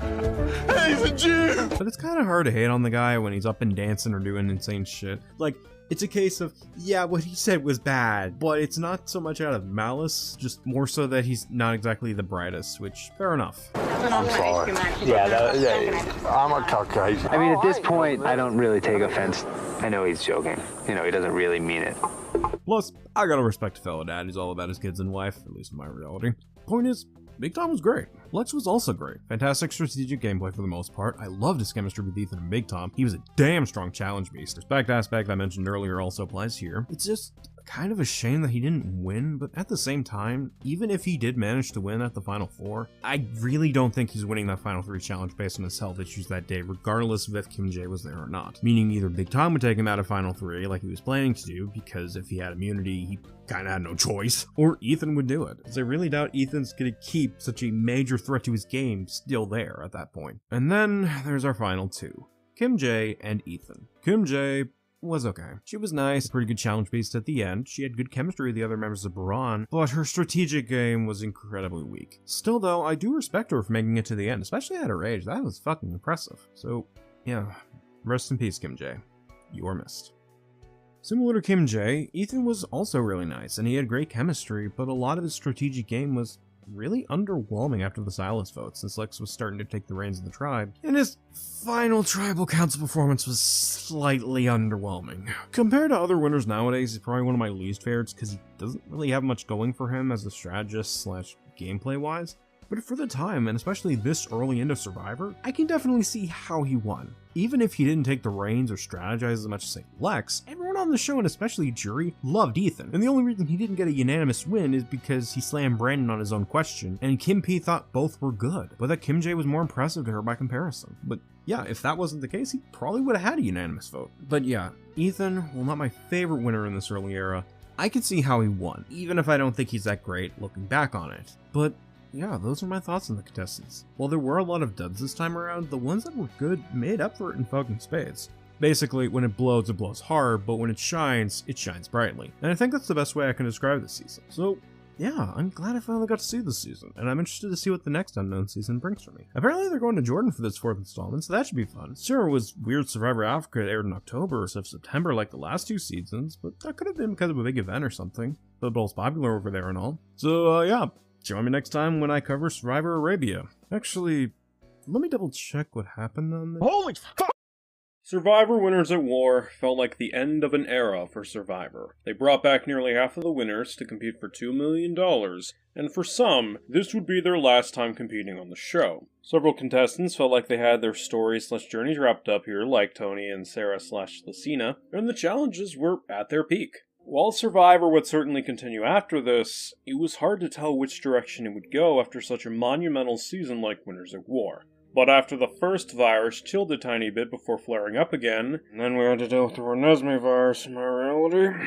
He's a Jew. But it's kind of hard to hate on the guy when he's up and dancing or doing insane shit. Like, it's a case of, yeah, what he said was bad, but it's not so much out of malice, just more so that he's not exactly the brightest, which, fair enough. I'm sorry. I'm a Caucasian. I mean, at this point, I don't really take offense. I know he's joking. You know, he doesn't really mean it. Plus, I gotta respect a fellow dad who's all about his kids and wife, at least in my reality. Point is, Big Tom was great. Lex was also great. Fantastic strategic gameplay for the most part. I loved his chemistry with Ethan and Big Tom. He was a damn strong challenge beast. Respect aspect I mentioned earlier also applies here. It's just kind of a shame that he didn't win, but at the same time, even if he did manage to win at the Final 4, I really don't think he's winning that Final 3 challenge based on his health issues that day, regardless of if Kim J was there or not. Meaning either Big Tom would take him out of Final 3 like he was planning to do, because if he had immunity, he kinda had no choice, or Ethan would do it, as I really doubt Ethan's gonna keep such a major threat to his game still there at that point. And then there's our final 2, Kim J and Ethan. Kim J was okay. She was nice, pretty good challenge beast at the end. She had good chemistry with the other members of Baran, but her strategic game was incredibly weak. Still though, I do respect her for making it to the end, especially at her age. That was fucking impressive. So yeah, rest in peace, Kim J. You are missed. Similar to Kim J, Ethan was also really nice, and he had great chemistry, but a lot of his strategic game was really underwhelming after the Silas vote, since Lex was starting to take the reins of the tribe, and his final tribal council performance was slightly underwhelming. Compared to other winners nowadays, he's probably one of my least favorites because he doesn't really have much going for him as a strategist / gameplay wise. But for the time, and especially this early into Survivor, I can definitely see how he won. Even if he didn't take the reins or strategize as much as, say, Lex, everyone on the show, and especially jury, loved Ethan. And the only reason he didn't get a unanimous win is because he slammed Brandon on his own question, and Kim P thought both were good, but that Kim J was more impressive to her by comparison. But yeah, if that wasn't the case, he probably would have had a unanimous vote. But yeah, Ethan, while not my favorite winner in this early era, I could see how he won, even if I don't think he's that great looking back on it. But yeah, those are my thoughts on the contestants. While there were a lot of duds this time around, the ones that were good made up for it in fucking spades. Basically, when it blows hard, but when it shines brightly. And I think that's the best way I can describe this season. So yeah, I'm glad I finally got to see this season, and I'm interested to see what the next Unknown season brings for me. Apparently they're going to Jordan for this 4th installment, so that should be fun. Sure, it was Weird Survivor Africa aired in October instead of September like the last 2 seasons, but that could have been because of a big event or something. Football's popular over there and all. So yeah, join me next time when I cover Survivor Arabia. Actually, let me double check what happened on this. Holy fuck! Survivor Winners at War felt like the end of an era for Survivor. They brought back nearly half of the winners to compete for $2 million, and for some, this would be their last time competing on the show. Several contestants felt like they had their stories / journeys wrapped up here, like Tony and Sarah / Lucina, and the challenges were at their peak. While Survivor would certainly continue after this, it was hard to tell which direction it would go after such a monumental season like Winners at War. But after the first virus chilled a tiny bit before flaring up again, and then we had to deal with the Renesmee virus in my reality,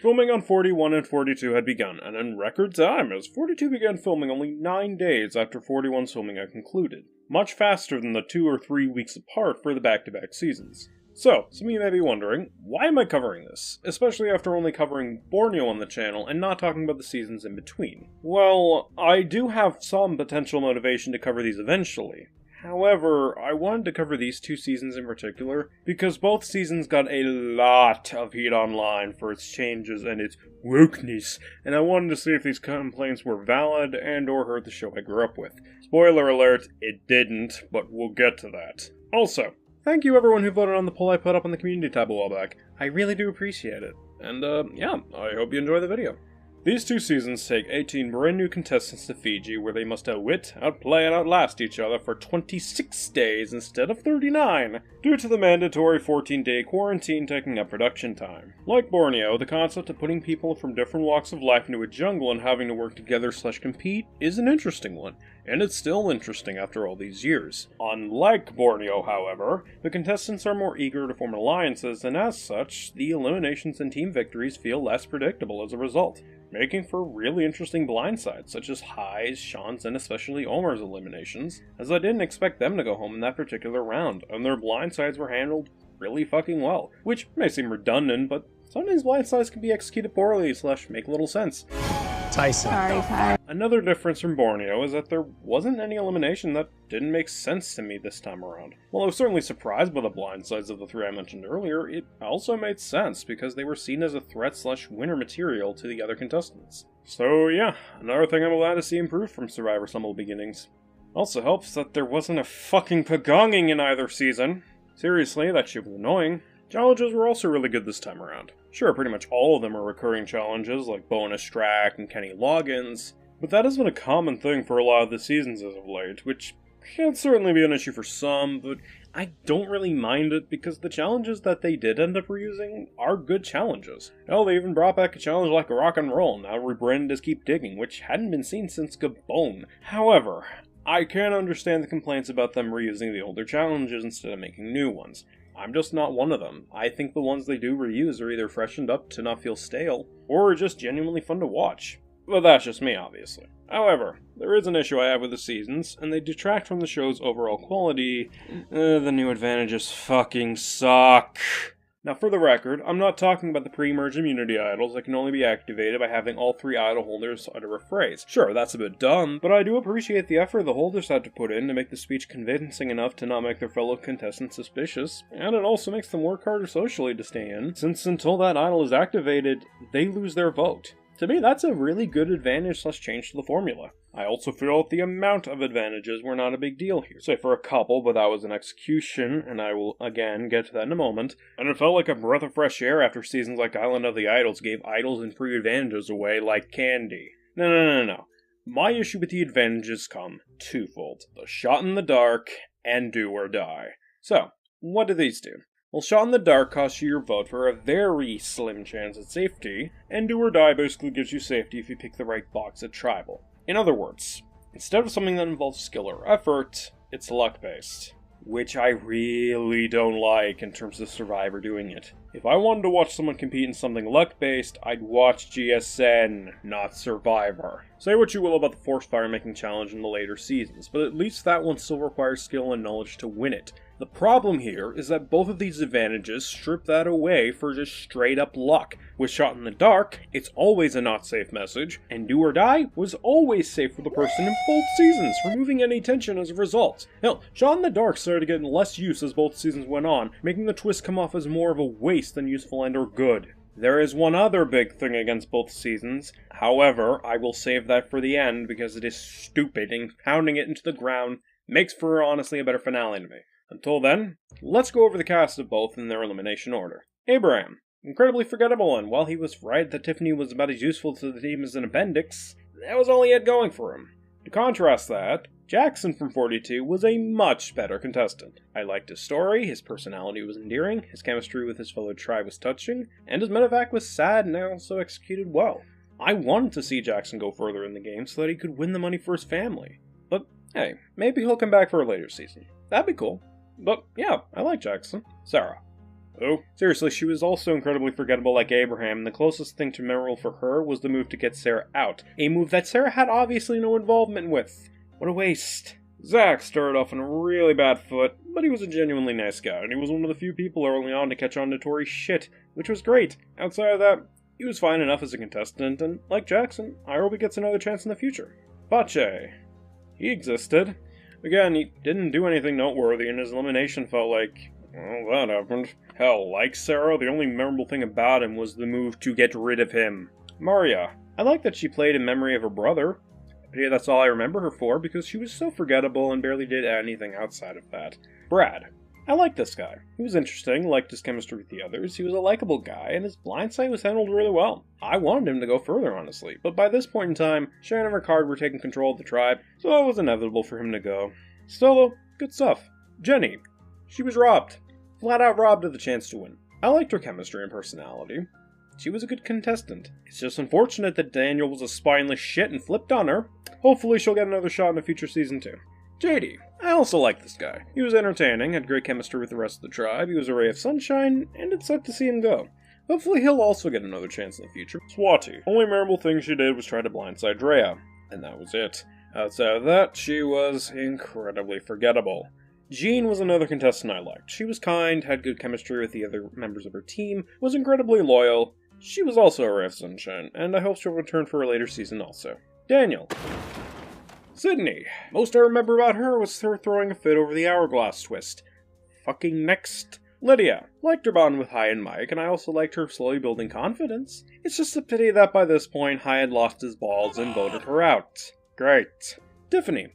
filming on 41 and 42 had begun, and in record time, as 42 began filming only 9 days after 41's filming had concluded. Much faster than the 2 or 3 weeks apart for the back-to-back seasons. So, some of you may be wondering, why am I covering this? Especially after only covering Borneo on the channel and not talking about the seasons in between. Well, I do have some potential motivation to cover these eventually. However, I wanted to cover these two seasons in particular because both seasons got a lot of heat online for its changes and its wokeness, and I wanted to see if these complaints were valid and or hurt the show I grew up with. Spoiler alert, it didn't, but we'll get to that. Also, thank you everyone who voted on the poll I put up on the community tab a while back. I really do appreciate it. And yeah, I hope you enjoy the video. These two seasons take 18 brand new contestants to Fiji where they must outwit, outplay, and outlast each other for 26 days instead of 39, due to the mandatory 14-day quarantine taking up production time. Like Borneo, the concept of putting people from different walks of life into a jungle and having to work together / compete is an interesting one, and it's still interesting after all these years. Unlike Borneo, however, the contestants are more eager to form alliances, and as such, the eliminations and team victories feel less predictable as a result, making for really interesting blindsides, such as Hai's, Sean's, and especially Omar's eliminations, as I didn't expect them to go home in that particular round, and their blindsides were handled really fucking well, which may seem redundant, but sometimes blindsides can be executed poorly / make little sense. Tyson. Another difference from Borneo is that there wasn't any elimination that didn't make sense to me this time around. While I was certainly surprised by the blindsides of the three I mentioned earlier, it also made sense because they were seen as a threat / winner material to the other contestants. So yeah, another thing I'm glad to see improved from Survivor's humble beginnings. Also helps that there wasn't a fucking pagonging in either season. Seriously, that shit was annoying. Challenges were also really good this time around. Sure, pretty much all of them are recurring challenges like Bonus Track and Kenny Loggins, but that has been a common thing for a lot of the seasons as of late, which can certainly be an issue for some, but I don't really mind it because the challenges that they did end up reusing are good challenges. Hell, they even brought back a challenge like Rock and Roll, now rebranded as Keep Digging, which hadn't been seen since Gabon. However, I can understand the complaints about them reusing the older challenges instead of making new ones. I'm just not one of them. I think the ones they do reuse are either freshened up to not feel stale, or are just genuinely fun to watch. But that's just me, obviously. However, there is an issue I have with the seasons, and they detract from the show's overall quality. The new advantages fucking suck. Now, for the record, I'm not talking about the pre-merge immunity idols that can only be activated by having all 3 idol holders utter a phrase. Sure, that's a bit dumb, but I do appreciate the effort the holders had to put in to make the speech convincing enough to not make their fellow contestants suspicious, and it also makes them work harder socially to stay in, since until that idol is activated, they lose their vote. To me, that's a really good advantage / change to the formula. I also feel that the amount of advantages were not a big deal here. Say for a couple, but that was an execution, and I will again get to that in a moment. And it felt like a breath of fresh air after seasons like Island of the Idols gave idols and free advantages away like candy. No. My issue with the advantages come twofold. The shot in the dark, and do or die. So, what do these do? Well, Shot in the Dark costs you your vote for a very slim chance at safety, and Do or Die basically gives you safety if you pick the right box at Tribal. In other words, instead of something that involves skill or effort, it's luck-based. Which I really don't like in terms of Survivor doing it. If I wanted to watch someone compete in something luck-based, I'd watch GSN, not Survivor. Say what you will about the Force Fire Making Challenge in the later seasons, but at least that one still requires skill and knowledge to win it. The problem here is that both of these advantages strip that away for just straight up luck. With Shot in the Dark, it's always a not safe message, and Do or Die was always safe for the person in both seasons, removing any tension as a result. Hell, Shot in the Dark started getting less use as both seasons went on, making the twist come off as more of a waste than useful and or good. There is one other big thing against both seasons. However, I will save that for the end because it is stupid and pounding it into the ground makes for honestly a better finale to me. Until then, let's go over the cast of both in their elimination order. Abraham, incredibly forgettable, and while he was right that Tiffany was about as useful to the team as an appendix, that was all he had going for him. To contrast that, Jackson from 42 was a much better contestant. I liked his story, his personality was endearing, his chemistry with his fellow tribe was touching, and his medevac was sad and also executed well. I wanted to see Jackson go further in the game so that he could win the money for his family. But hey, maybe he'll come back for a later season. That'd be cool. But yeah, I like Jackson. Sarah. Oh, seriously, she was also incredibly forgettable like Abraham, and the closest thing to memorable for her was the move to get Sarah out. A move that Sarah had obviously no involvement with. What a waste. Zach started off on a really bad foot, but he was a genuinely nice guy, and he was one of the few people early on to catch on to Tori's shit, which was great. Outside of that, he was fine enough as a contestant, and like Jackson, I hope he gets another chance in the future. Pache. He existed. Again, he didn't do anything noteworthy, and his elimination felt like, well, that happened. Hell, like Sarah, the only memorable thing about him was the move to get rid of him. Maria. I like that she played in memory of her brother. Yeah, that's all I remember her for, because she was so forgettable and barely did anything outside of that. Brad. I like this guy. He was interesting, liked his chemistry with the others, he was a likable guy, and his blindside was handled really well. I wanted him to go further, honestly, but by this point in time, Sharon and Ricard were taking control of the tribe, so it was inevitable for him to go. Still though, good stuff. Jenny. She was robbed. Flat out robbed of the chance to win. I liked her chemistry and personality. She was a good contestant. It's just unfortunate that Daniel was a spineless shit and flipped on her. Hopefully she'll get another shot in a future season too. JD. I also like this guy. He was entertaining, had great chemistry with the rest of the tribe, he was a ray of sunshine, and it sucked to see him go. Hopefully he'll also get another chance in the future. Swati. Only memorable thing she did was try to blindside Drea. And that was it. Outside of that, she was incredibly forgettable. Jean was another contestant I liked. She was kind, had good chemistry with the other members of her team, was incredibly loyal. She was also a ray of sunshine, and I hope she'll return for a later season also. Daniel. Sydney. Most I remember about her was her throwing a fit over the hourglass twist. Fucking next. Lydia. Liked her bond with Hai and Mike, and I also liked her slowly building confidence. It's just a pity that by this point, Hai had lost his balls and voted her out. Great. Tiffany.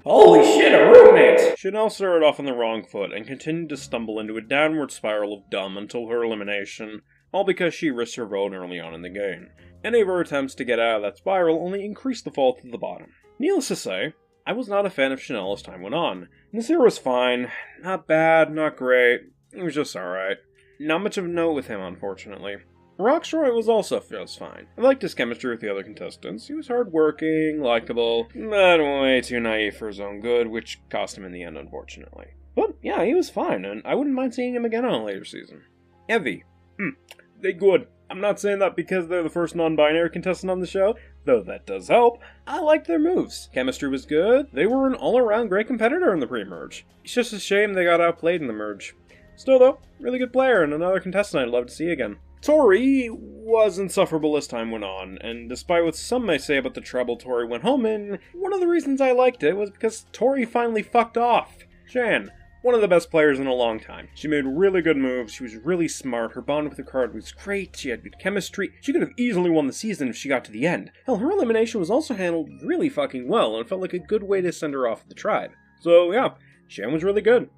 Holy shit, a roommate! Chanel started off on the wrong foot and continued to stumble into a downward spiral of dumb until her elimination, all because she risked her vote early on in the game. Any of her attempts to get out of that spiral only increased the fall to the bottom. Needless to say, I was not a fan of Chanel as time went on. Nasir was fine, not bad, not great, he was just alright. Not much of a note with him, unfortunately. Rocksroy was also just fine. I liked his chemistry with the other contestants. He was hardworking, likable, but way too naive for his own good, which cost him in the end, unfortunately. But yeah, he was fine, and I wouldn't mind seeing him again on a later season. Evie. They good. I'm not saying that because they're the first non-binary contestant on the show, though that does help. I liked their moves. Chemistry was good. They were an all-around great competitor in the pre-merge. It's just a shame they got outplayed in the merge. Still though, really good player and another contestant I'd love to see again. Tori was insufferable as time went on, and despite what some may say about the trouble Tori went home in, one of the reasons I liked it was because Tori finally fucked off. Shan, one of the best players in a long time. She made really good moves, she was really smart, her bond with Ricard was great, she had good chemistry, she could have easily won the season if she got to the end. Hell, her elimination was also handled really fucking well, and felt like a good way to send her off of the tribe. So yeah, Shan was really good.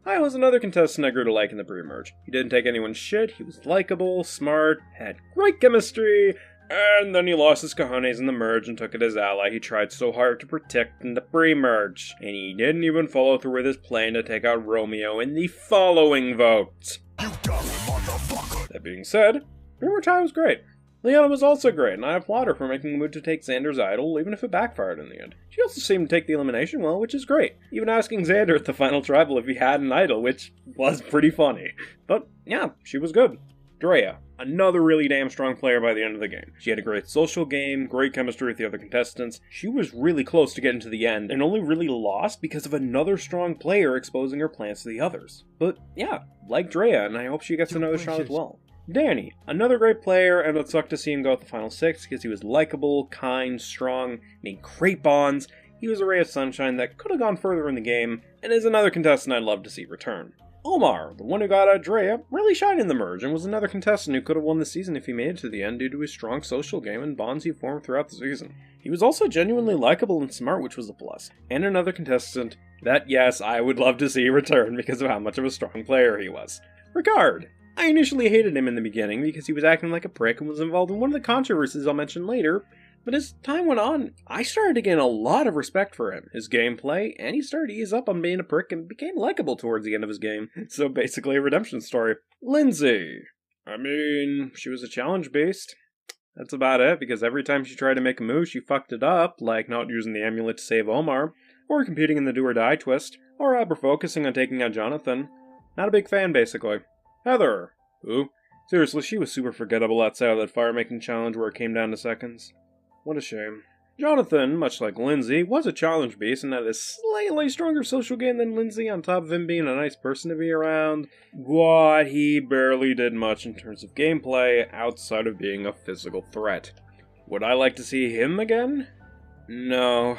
I was another contestant I grew to like in the pre-merge. He didn't take anyone's shit, he was likable, smart, had great chemistry, and then he lost his cojones in the merge and took it as ally he tried so hard to protect in the pre-merge. And he didn't even follow through with his plan to take out Romeo in the following vote. That being said, pre-merge High was great. Leanna was also great, and I applaud her for making the move to take Xander's idol, even if it backfired in the end. She also seemed to take the elimination well, which is great. Even asking Xander at the final tribal if he had an idol, which was pretty funny. But yeah, she was good. Drea, another really damn strong player by the end of the game. She had a great social game, great chemistry with the other contestants. She was really close to getting to the end, and only really lost because of another strong player exposing her plans to the others. But yeah, like Drea, and I hope she gets another shot as well. Danny, another great player, and it sucked to see him go at the final 6 because he was likable, kind, strong, made great bonds. He was a ray of sunshine that could have gone further in the game, and is another contestant I'd love to see return. Omar, the one who got out Drea, really shined in the merge and was another contestant who could have won the season if he made it to the end due to his strong social game and bonds he formed throughout the season. He was also genuinely likable and smart, which was a plus, and another contestant that, yes, I would love to see return because of how much of a strong player he was. Ricard. I initially hated him in the beginning because he was acting like a prick and was involved in one of the controversies I'll mention later, but as time went on, I started to gain a lot of respect for him, his gameplay, and he started to ease up on being a prick and became likable towards the end of his game. So basically a redemption story. Lindsay. I mean, she was a challenge beast. That's about it, because every time she tried to make a move, she fucked it up, like not using the amulet to save Omar, or competing in the do or die twist, or ever focusing on taking out Jonathan. Not a big fan, basically. Heather. Who? Seriously, she was super forgettable outside of that fire-making challenge where it came down to seconds. What a shame. Jonathan, much like Lindsay, was a challenge beast and had a slightly stronger social game than Lindsay on top of him being a nice person to be around, but he barely did much in terms of gameplay outside of being a physical threat. Would I like to see him again? No.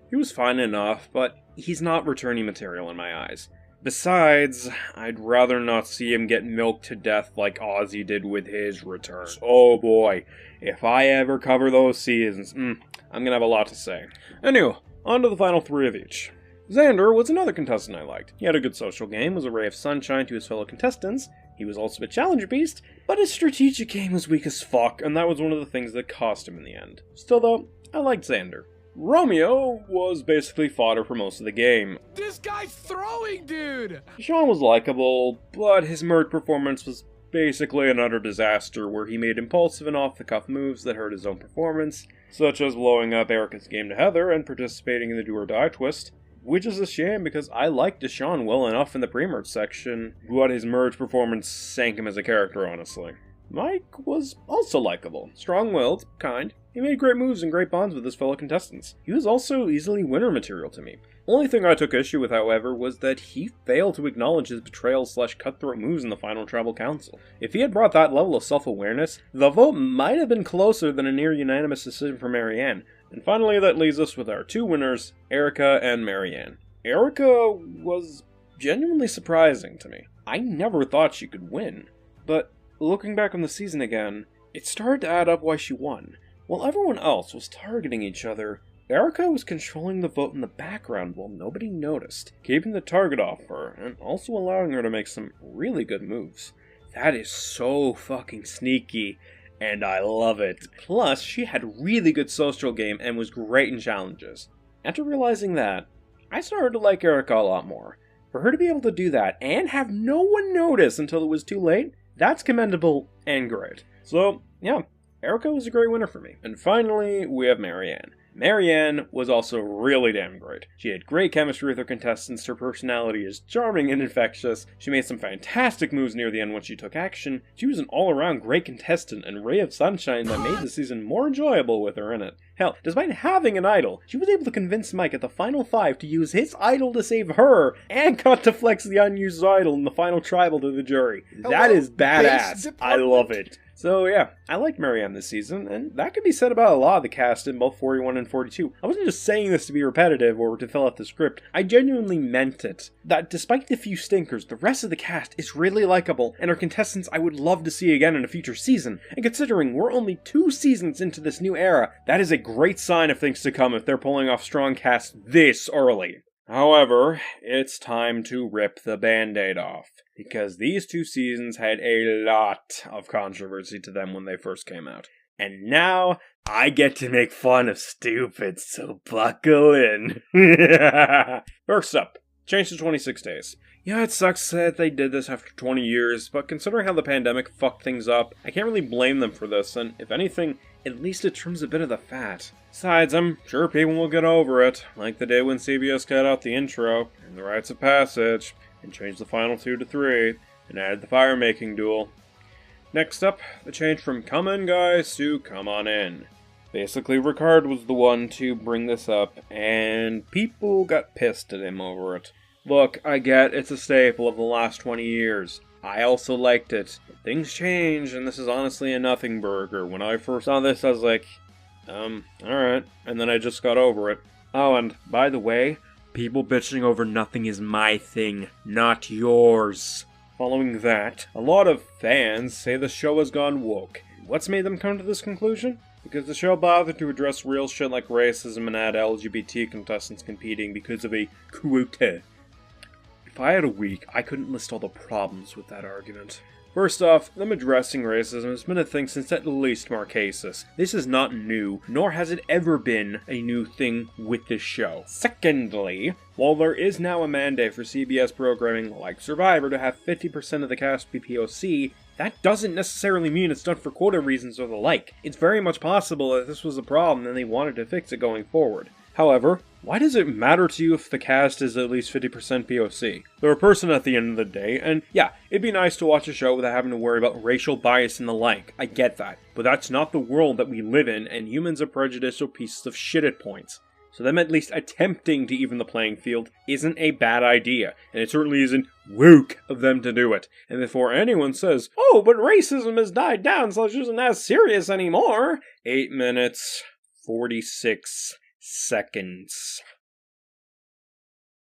He was fine enough, but he's not returning material in my eyes. Besides, I'd rather not see him get milked to death like Ozzy did with his return. Oh boy, if I ever cover those seasons, I'm gonna have a lot to say. Anyway, on to the final 3 of each. Xander was another contestant I liked. He had a good social game, was a ray of sunshine to his fellow contestants. He was also a challenge beast, but his strategic game was weak as fuck, and that was one of the things that cost him in the end. Still though, I liked Xander. Romeo was basically fodder for most of the game. This guy's throwing, dude! Sean was likable, but his merge performance was basically an utter disaster where he made impulsive and off-the-cuff moves that hurt his own performance, such as blowing up Erica's game to Heather and participating in the do-or-die twist, which is a shame because I liked Deshaun well enough in the pre-merge section, but his merge performance sank him as a character, honestly. Mike was also likable, strong-willed, kind. He made great moves and great bonds with his fellow contestants. He was also easily winner material to me. Only thing I took issue with, however, was that he failed to acknowledge his betrayal/cutthroat moves in the final tribal council. If he had brought that level of self-awareness, the vote might have been closer than a near-unanimous decision for Marianne. And finally, that leaves us with our 2 winners, Erica and Marianne. Erica was genuinely surprising to me. I never thought she could win, but looking back on the season again, it started to add up why she won. While everyone else was targeting each other, Erica was controlling the vote in the background while nobody noticed, keeping the target off her, and also allowing her to make some really good moves. That is so fucking sneaky, and I love it. Plus, she had really good social game and was great in challenges. After realizing that, I started to like Erica a lot more. For her to be able to do that and have no one notice until it was too late, that's commendable and great. So, yeah, Erica was a great winner for me. And finally, we have Marianne. Marianne was also really damn great. She had great chemistry with her contestants, her personality is charming and infectious, she made some fantastic moves near the end when she took action, she was an all-around great contestant and ray of sunshine that made the season more enjoyable with her in it. Hell, despite having an idol, she was able to convince Mike at the final 5 to use his idol to save her, and got to flex the unused idol in the final tribal to the jury. That is badass. I love it. So yeah, I liked Marianne this season, and that could be said about a lot of the cast in both 41 and 42. I wasn't just saying this to be repetitive or to fill out the script, I genuinely meant it. That despite the few stinkers, the rest of the cast is really likable, and are contestants I would love to see again in a future season. And considering we're only 2 seasons into this new era, that is a great sign of things to come if they're pulling off strong casts this early. However, it's time to rip the band-aid off, because these 2 seasons had a lot of controversy to them when they first came out. And now, I get to make fun of stupid, so buckle in. First up, change to 26 days. Yeah, it sucks that they did this after 20 years, but considering how the pandemic fucked things up, I can't really blame them for this, and if anything, at least it trims a bit of the fat. Besides, I'm sure people will get over it, like the day when CBS cut out the intro, and the rites of passage, and changed the final 2 to 3, and added the fire-making duel. Next up, the change from come in guys to come on in. Basically, Ricard was the one to bring this up, and people got pissed at him over it. Look, I get it's a staple of the last 20 years. I also liked it. But things change, and this is honestly a nothing burger. When I first saw this, I was like, alright. And then I just got over it. Oh, and by the way, people bitching over nothing is my thing, not yours. Following that, a lot of fans say the show has gone woke. What's made them come to this conclusion? Because the show bothered to address real shit like racism and add LGBT contestants competing because of a quota. If I had a week, I couldn't list all the problems with that argument. First off, them addressing racism has been a thing since at least Marquesas. This is not new, nor has it ever been a new thing with this show. Secondly, while there is now a mandate for CBS programming like Survivor to have 50% of the cast be POC, that doesn't necessarily mean it's done for quota reasons or the like. It's very much possible that this was a problem and they wanted to fix it going forward. However, why does it matter to you if the cast is at least 50% POC? They're a person at the end of the day, and yeah, it'd be nice to watch a show without having to worry about racial bias and the like, I get that. But that's not the world that we live in, and humans are prejudicial pieces of shit at points. So them at least attempting to even the playing field isn't a bad idea, and it certainly isn't woke of them to do it. And before anyone says, oh, but racism has died down so it isn't as serious anymore, 8 minutes, 46 seconds.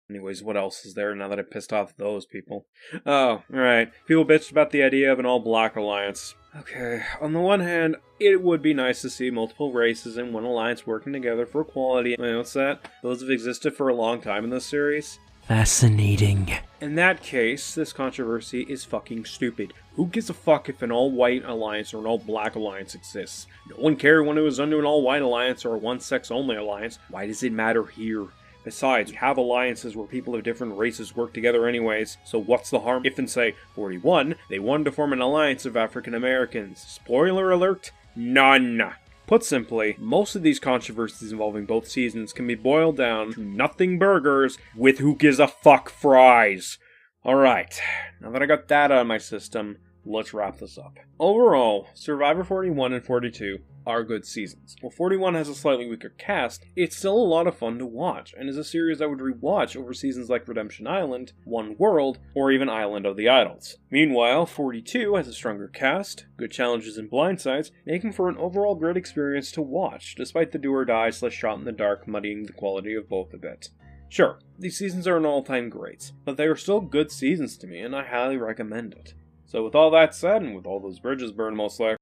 Anyways, what else is there now that I pissed off those people? Oh, right. People bitched about the idea of an all-black alliance. Okay, on the one hand, it would be nice to see multiple races in one alliance working together for equality. Wait, what's that? Those have existed for a long time in this series. Fascinating. In that case, this controversy is fucking stupid. Who gives a fuck if an all-white alliance or an all-black alliance exists? No one cared when it was under an all-white alliance or a one-sex-only alliance. Why does it matter here? Besides, we have alliances where people of different races work together anyways, so what's the harm if in, say, 41, they wanted to form an alliance of African Americans? Spoiler alert, none! Put simply, most of these controversies involving both seasons can be boiled down to nothing burgers with who gives a fuck fries. Alright, now that I got that out of my system, let's wrap this up. Overall, Survivor 41 and 42 are good seasons. While 41 has a slightly weaker cast, it's still a lot of fun to watch, and is a series I would rewatch over seasons like Redemption Island, One World, or even Island of the Idols. Meanwhile, 42 has a stronger cast, good challenges and blindsides, making for an overall great experience to watch, despite the do-or-die / shot in the dark muddying the quality of both a bit. Sure, these seasons are an all-time greats, but they are still good seasons to me, and I highly recommend it. So with all that said, and with all those bridges burned most likely,